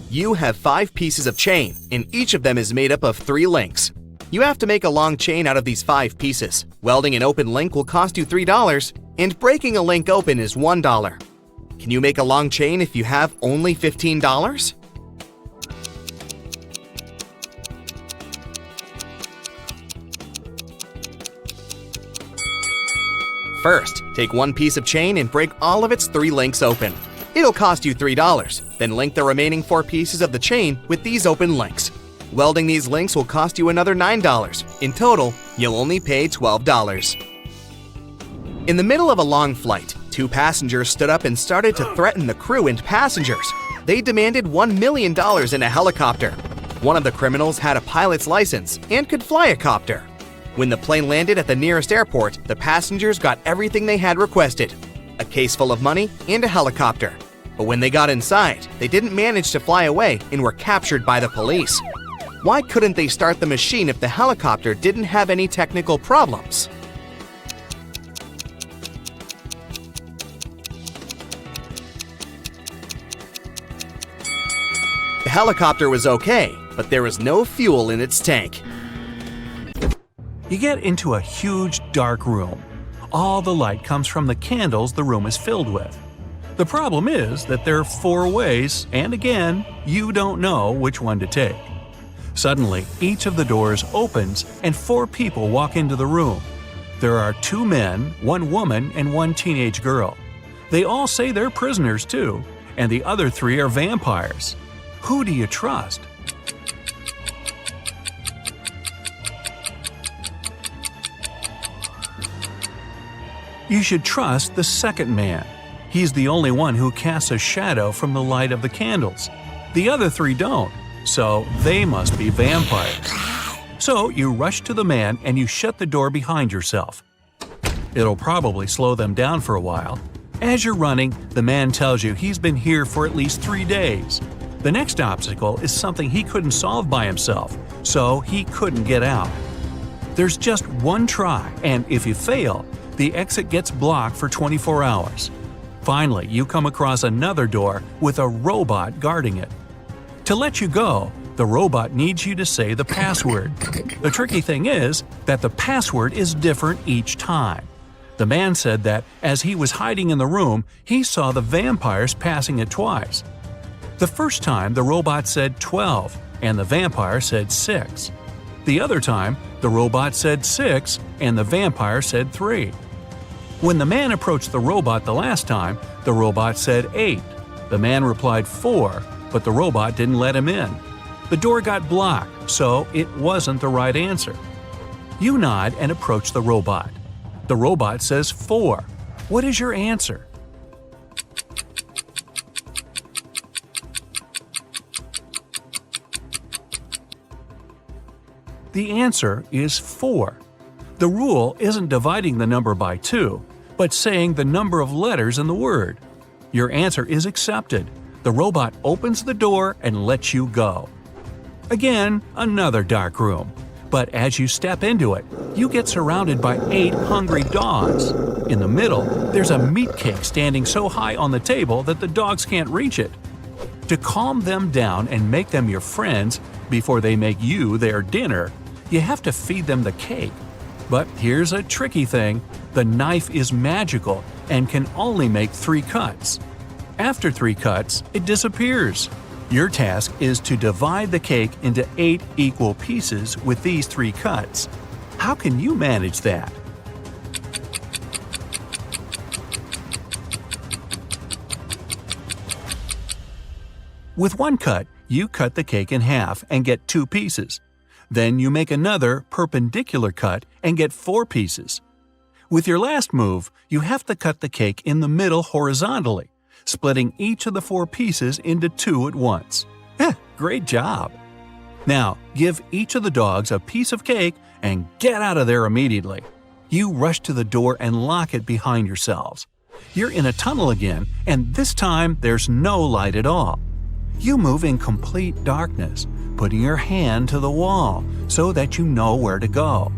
You have 5 pieces of chain, and each of them is made up of 3 links. You have to make a long chain out of these 5 pieces. Welding an open link will cost you $3, and breaking a link open is $1. Can you make a long chain if you have only $15? First, take 1 piece of chain and break all of its 3 links open. It'll cost you $3. Then link the remaining 4 pieces of the chain with these open links. Welding these links will cost you another $9. In total, you'll only pay $12. In the middle of a long flight, 2 passengers stood up and started to threaten the crew and passengers. They demanded $1 million in a helicopter. One of the criminals had a pilot's license and could fly a copter. When the plane landed at the nearest airport, the passengers got everything they had requested: a case full of money and a helicopter. But when they got inside, they didn't manage to fly away and were captured by the police. Why couldn't they start the machine if the helicopter didn't have any technical problems? The helicopter was okay, but there was no fuel in its tank. You get into a huge dark room. All the light comes from the candles the room is filled with. The problem is that there are 4 ways, and again, you don't know which one to take. Suddenly, each of the doors opens and 4 people walk into the room. There are 2 men, 1 woman, and 1 teenage girl. They all say they're prisoners too, and the other 3 are vampires. Who do you trust? You should trust the second man. He's the only one who casts a shadow from the light of the candles. The other 3 don't, so they must be vampires. So you rush to the man and you shut the door behind yourself. It'll probably slow them down for a while. As you're running, the man tells you he's been here for at least 3 days. The next obstacle is something he couldn't solve by himself, so he couldn't get out. There's just one try, and if you fail, the exit gets blocked for 24 hours. Finally, you come across another door with a robot guarding it. To let you go, the robot needs you to say the password. The tricky thing is that the password is different each time. The man said that as he was hiding in the room, he saw the vampires passing it twice. The first time, the robot said 12, and the vampire said 6. The other time, the robot said 6, and the vampire said 3. When the man approached the robot the last time, the robot said 8. The man replied 4, but the robot didn't let him in. The door got blocked, so it wasn't the right answer. You nod and approach the robot. The robot says 4. What is your answer? The answer is 4. The rule isn't dividing the number by 2, but saying the number of letters in the word. Your answer is accepted. The robot opens the door and lets you go. Again, another dark room. But as you step into it, you get surrounded by 8 hungry dogs. In the middle, there's a meat cake standing so high on the table that the dogs can't reach it. To calm them down and make them your friends before they make you their dinner, you have to feed them the cake. But here's a tricky thing. The knife is magical and can only make 3 cuts. After 3 cuts, it disappears. Your task is to divide the cake into 8 equal pieces with these 3 cuts. How can you manage that? With 1 cut, you cut the cake in half and get 2 pieces. Then you make another perpendicular cut and get 4 pieces. With your last move, you have to cut the cake in the middle horizontally, splitting each of the 4 pieces into 2 at once. Great job! Now, give each of the dogs a piece of cake and get out of there immediately. You rush to the door and lock it behind yourselves. You're in a tunnel again, and this time there's no light at all. You move in complete darkness, putting your hand to the wall so that you know where to go.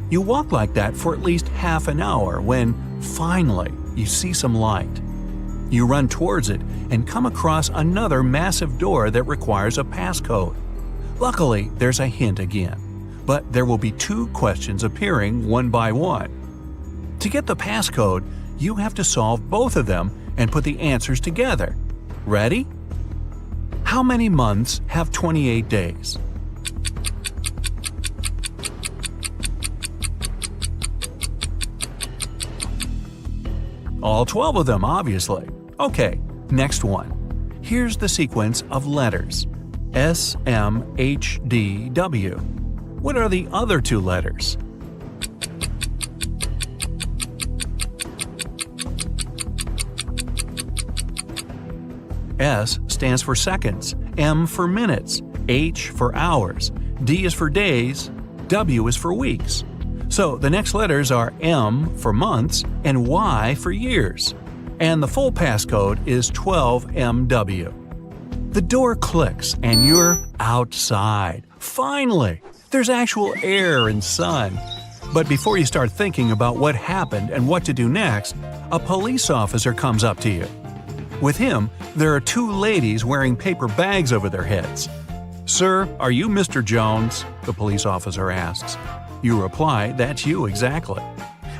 You walk like that for at least half an hour when, finally, you see some light. You run towards it and come across another massive door that requires a passcode. Luckily, there's a hint again, but there will be 2 questions appearing one by one. To get the passcode, you have to solve both of them and put the answers together. Ready? How many months have 28 days? All 12 of them, obviously. Okay, next one. Here's the sequence of letters. S, M, H, D, W. What are the other 2 letters? S stands for seconds, M for minutes, H for hours, D is for days, W is for weeks. So the next letters are M for months and Y for years. And the full passcode is 12MW. The door clicks and you're outside. Finally! There's actual air and sun. But before you start thinking about what happened and what to do next, a police officer comes up to you. With him, there are 2 ladies wearing paper bags over their heads. "Sir, are you Mr. Jones?" the police officer asks. You reply, "That's you exactly."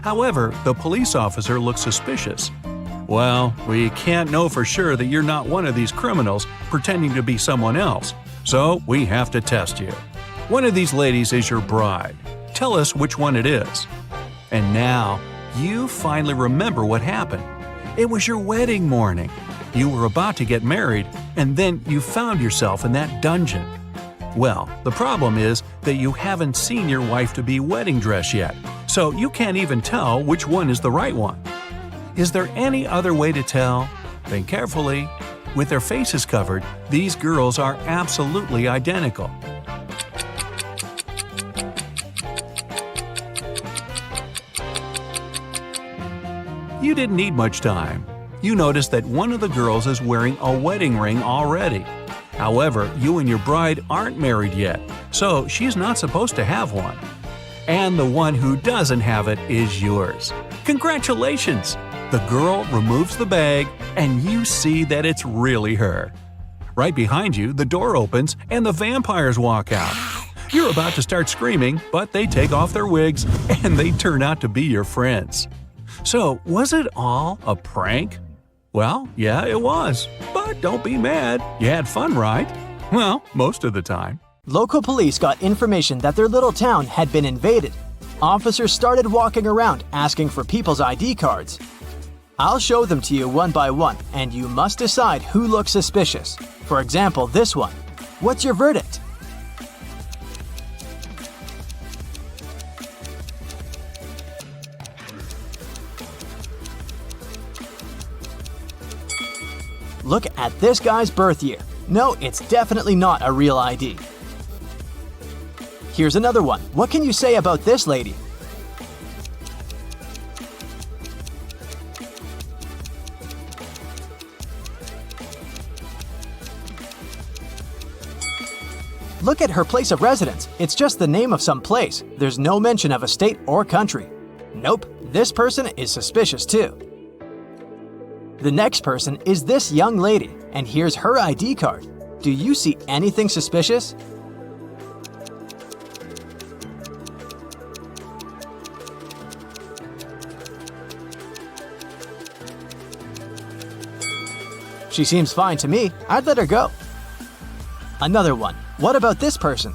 However, the police officer looks suspicious. "Well, we can't know for sure that you're not one of these criminals pretending to be someone else, so we have to test you. One of these ladies is your bride. Tell us which one it is." And now, you finally remember what happened. It was your wedding morning. You were about to get married, and then you found yourself in that dungeon. Well, the problem is that you haven't seen your wife-to-be wedding dress yet, so you can't even tell which one is the right one. Is there any other way to tell? Think carefully. With their faces covered, these girls are absolutely identical. You didn't need much time. You notice that one of the girls is wearing a wedding ring already. However, you and your bride aren't married yet, so she's not supposed to have one. And the one who doesn't have it is yours. Congratulations! The girl removes the bag, and you see that it's really her. Right behind you, the door opens and the vampires walk out. You're about to start screaming, but they take off their wigs and they turn out to be your friends. So, was it all a prank? Well, yeah, it was. But don't be mad. You had fun, right? Well, most of the time. Local police got information that their little town had been invaded. Officers started walking around asking for people's ID cards. I'll show them to you one by one, and you must decide who looks suspicious. For example, this one. What's your verdict? Look at this guy's birth year. No, it's definitely not a real ID. Here's another one. What can you say about this lady? Look at her place of residence. It's just the name of some place. There's no mention of a state or country. Nope, this person is suspicious too. The next person is this young lady, and here's her ID card. Do you see anything suspicious? She seems fine to me. I'd let her go. Another one. What about this person?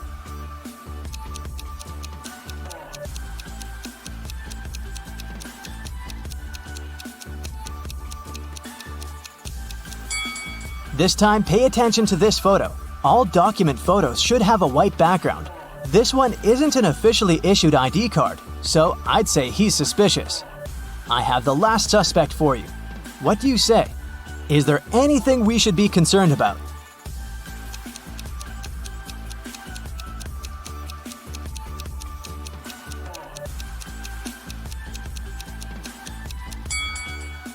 This time, pay attention to this photo. All document photos should have a white background. This one isn't an officially issued ID card, so I'd say he's suspicious. I have the last suspect for you. What do you say? Is there anything we should be concerned about?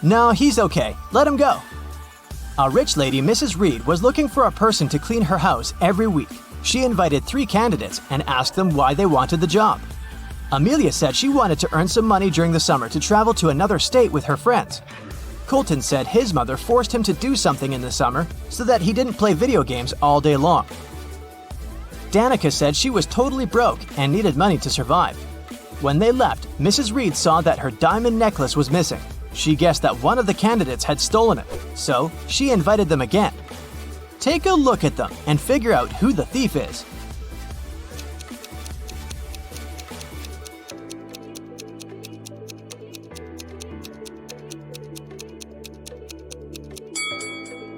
"No, he's okay. Let him go." A rich lady, Mrs. Reed, was looking for a person to clean her house every week. She invited 3 candidates and asked them why they wanted the job. Amelia said she wanted to earn some money during the summer to travel to another state with her friends. Colton said his mother forced him to do something in the summer so that he didn't play video games all day long. Danica said she was totally broke and needed money to survive. When they left, Mrs. Reed saw that her diamond necklace was missing. She guessed that one of the candidates had stolen it, so she invited them again. Take a look at them and figure out who the thief is.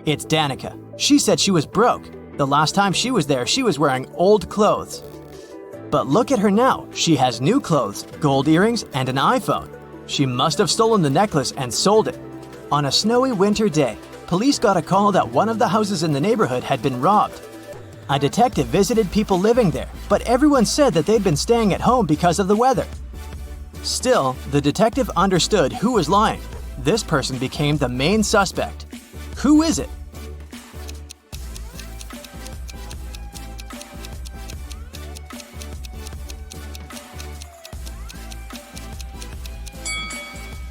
It's Danica. She said she was broke. The last time she was there, she was wearing old clothes. But look at her now. She has new clothes, gold earrings, and an iPhone. She must have stolen the necklace and sold it. On a snowy winter day, police got a call that one of the houses in the neighborhood had been robbed. A detective visited people living there, but everyone said that they'd been staying at home because of the weather. Still, the detective understood who was lying. This person became the main suspect. Who is it?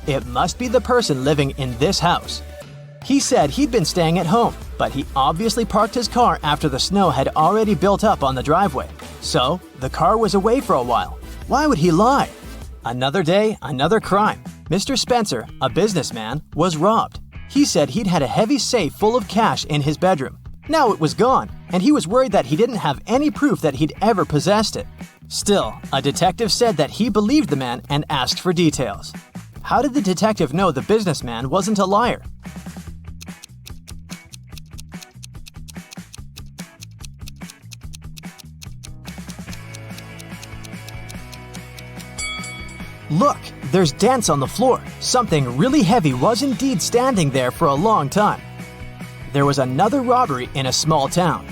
It must be the person living in this house. He said he'd been staying at home, but he obviously parked his car after the snow had already built up on the driveway. So, the car was away for a while. Why would he lie? Another day, another crime. Mr. Spencer, a businessman, was robbed. He said he'd had a heavy safe full of cash in his bedroom. Now it was gone, and he was worried that he didn't have any proof that he'd ever possessed it. Still, a detective said that he believed the man and asked for details. How did the detective know the businessman wasn't a liar? Look, there's dents on the floor. Something really heavy was indeed standing there for a long time. There was another robbery in a small town.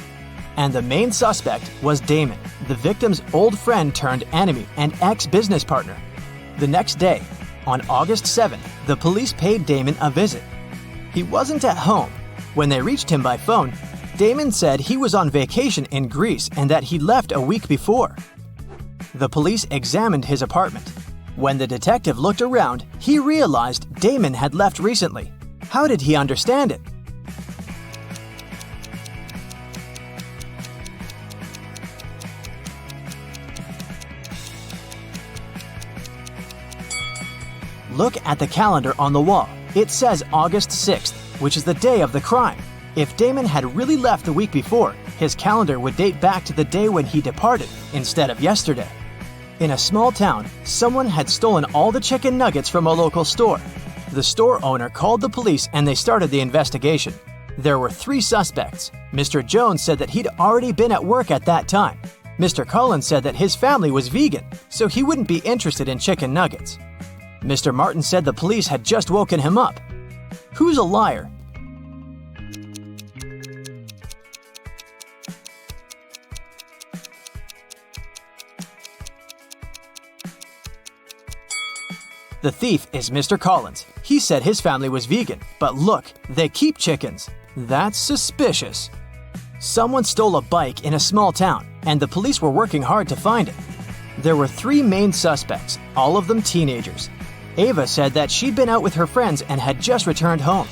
And the main suspect was Damon, the victim's old friend turned enemy and ex-business partner. The next day, on August 7th, the police paid Damon a visit. He wasn't at home. When they reached him by phone, Damon said he was on vacation in Greece and that he left a week before. The police examined his apartment. When the detective looked around, he realized Damon had left recently. How did he understand it? Look at the calendar on the wall. It says August 6th, which is the day of the crime. If Damon had really left the week before, his calendar would date back to the day when he departed instead of yesterday. In a small town, someone had stolen all the chicken nuggets from a local store. The store owner called the police and they started the investigation. There were 3 suspects. Mr. Jones said that he'd already been at work at that time. Mr. Collins said that his family was vegan, so he wouldn't be interested in chicken nuggets. Mr. Martin said the police had just woken him up. Who's a liar? The thief is Mr. Collins. He said his family was vegan, but look, they keep chickens. That's suspicious. Someone stole a bike in a small town, and the police were working hard to find it. There were 3 main suspects, all of them teenagers. Ava said that she'd been out with her friends and had just returned home.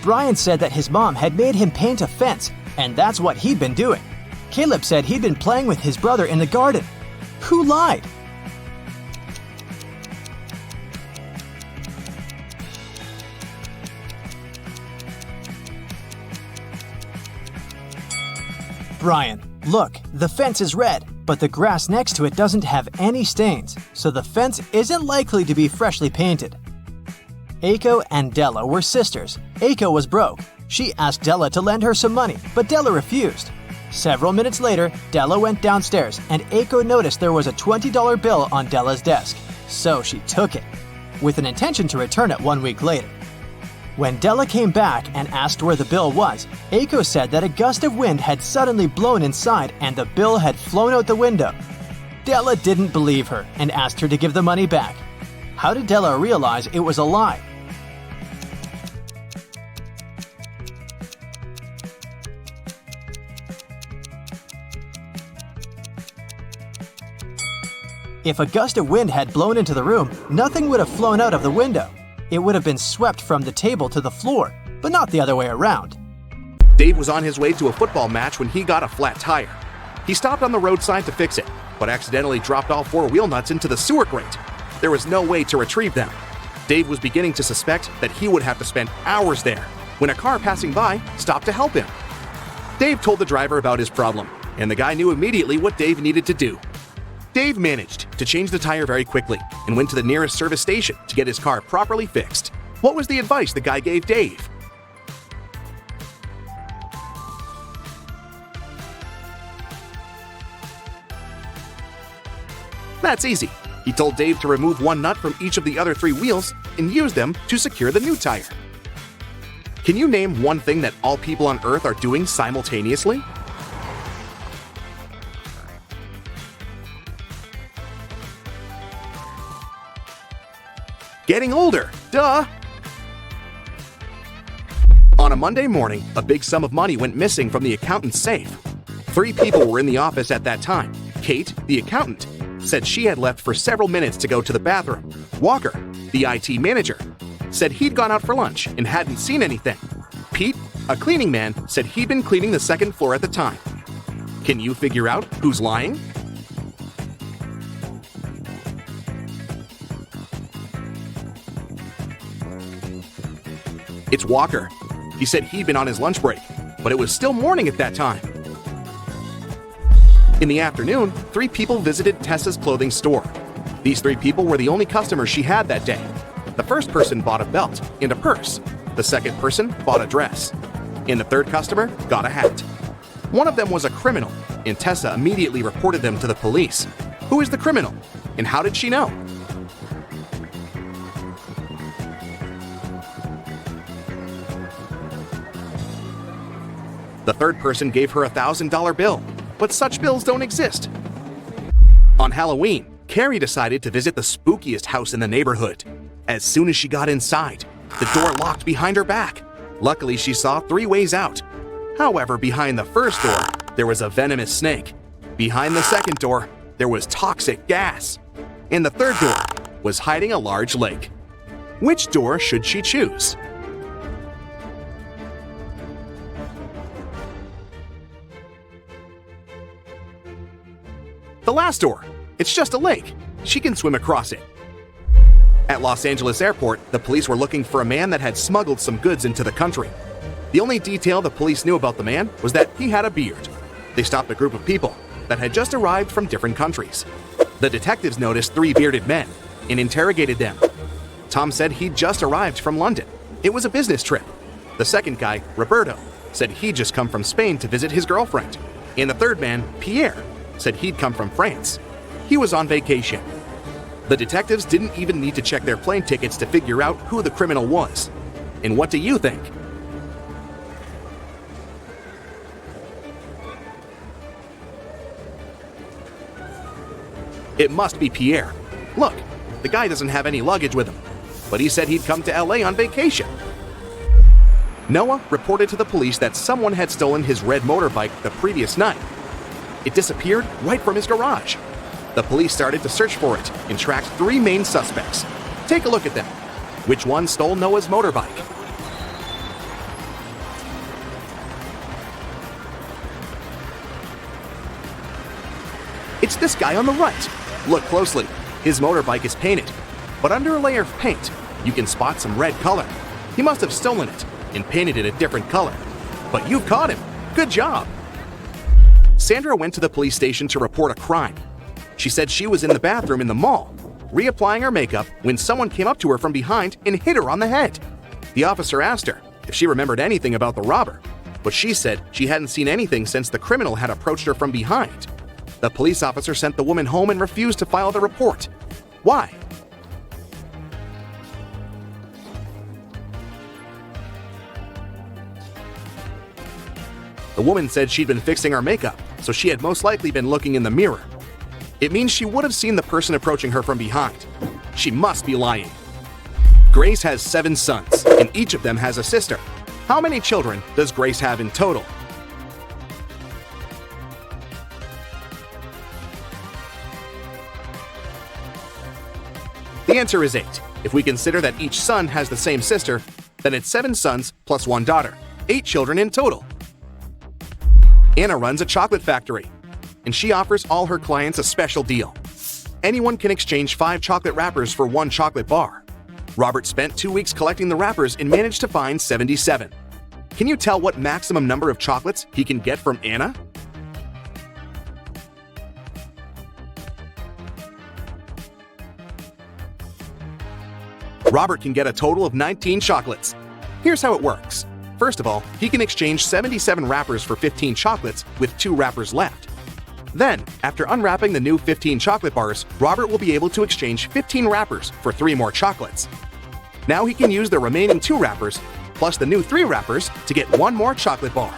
Brian said that his mom had made him paint a fence, and that's what he'd been doing. Caleb said he'd been playing with his brother in the garden. Who lied? Brian, look, the fence is red, but the grass next to it doesn't have any stains, so the fence isn't likely to be freshly painted. Aiko and Della were sisters. Aiko was broke. She asked Della to lend her some money, but Della refused. Several minutes later, Della went downstairs, and Aiko noticed there was a $20 bill on Della's desk, so she took it, with an intention to return it 1 week later. When Della came back and asked where the bill was, Aiko said that a gust of wind had suddenly blown inside and the bill had flown out the window. Della didn't believe her and asked her to give the money back. How did Della realize it was a lie? If a gust of wind had blown into the room, nothing would have flown out of the window. It would have been swept from the table to the floor, but not the other way around. Dave was on his way to a football match when he got a flat tire. He stopped on the roadside to fix it, but accidentally dropped all 4 wheel nuts into the sewer grate. There was no way to retrieve them. Dave was beginning to suspect that he would have to spend hours there when a car passing by stopped to help him. Dave told the driver about his problem, and the guy knew immediately what Dave needed to do. Dave managed to change the tire very quickly and went to the nearest service station to get his car properly fixed. What was the advice the guy gave Dave? That's easy. He told Dave to remove 1 nut from each of the other 3 wheels and use them to secure the new tire. Can you name one thing that all people on Earth are doing simultaneously? Getting older, duh! On a Monday morning, a big sum of money went missing from the accountant's safe. 3 people were in the office at that time. Kate, the accountant, said she had left for several minutes to go to the bathroom. Walker, the IT manager, said he'd gone out for lunch and hadn't seen anything. Pete, a cleaning man, said he'd been cleaning the 2nd floor at the time. Can you figure out who's lying? It's Walker. He said he'd been on his lunch break, but it was still morning at that time. In the afternoon, 3 people visited Tessa's clothing store. These 3 people were the only customers she had that day. The first person bought a belt and a purse. The second person bought a dress. And the third customer got a hat. One of them was a criminal, and Tessa immediately reported them to the police. Who is the criminal, and how did she know? The third person gave her a $1,000 bill, but such bills don't exist. On Halloween, Carrie decided to visit the spookiest house in the neighborhood. As soon as she got inside, the door locked behind her back. Luckily, she saw 3 ways out. However, behind the first door, there was a venomous snake. Behind the second door, there was toxic gas. And the third door was hiding a large lake. Which door should she choose? The last door. It's just a lake. She can swim across it. At Los Angeles Airport, the police were looking for a man that had smuggled some goods into the country. The only detail the police knew about the man was that he had a beard. They stopped a group of people that had just arrived from different countries. The detectives noticed 3 bearded men and interrogated them. Tom said he'd just arrived from London. It was a business trip. The second guy, Roberto, said he'd just come from Spain to visit his girlfriend. And the third man, Pierre, said he'd come from France. He was on vacation. The detectives didn't even need to check their plane tickets to figure out who the criminal was. And what do you think? It must be Pierre. Look, the guy doesn't have any luggage with him, but he said he'd come to LA on vacation. Noah reported to the police that someone had stolen his red motorbike the previous night. It disappeared right from his garage. The police started to search for it and tracked 3 main suspects. Take a look at them. Which one stole Noah's motorbike? It's this guy on the right. Look closely. His motorbike is painted, but under a layer of paint, you can spot some red color. He must have stolen it and painted it a different color. But you caught him. Good job. Sandra went to the police station to report a crime. She said she was in the bathroom in the mall, reapplying her makeup when someone came up to her from behind and hit her on the head. The officer asked her if she remembered anything about the robber, but she said she hadn't seen anything since the criminal had approached her from behind. The police officer sent the woman home and refused to file the report. Why? The woman said she'd been fixing her makeup, so she had most likely been looking in the mirror. It means she would have seen the person approaching her from behind. She must be lying. Grace has 7 sons, and each of them has a sister. How many children does Grace have in total? The answer is 8. If we consider that each son has the same sister, then it's 7 sons plus 1 daughter, 8 children in total. Anna runs a chocolate factory, and she offers all her clients a special deal. Anyone can exchange 5 chocolate wrappers for 1 chocolate bar. Robert spent 2 weeks collecting the wrappers and managed to find 77. Can you tell what maximum number of chocolates he can get from Anna? Robert can get a total of 19 chocolates. Here's how it works. First of all, he can exchange 77 wrappers for 15 chocolates with 2 wrappers left. Then, after unwrapping the new 15 chocolate bars, Robert will be able to exchange 15 wrappers for 3 more chocolates. Now he can use the remaining 2 wrappers plus the new 3 wrappers to get 1 more chocolate bar.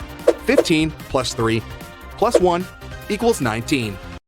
15 plus 3 plus 1 equals 19.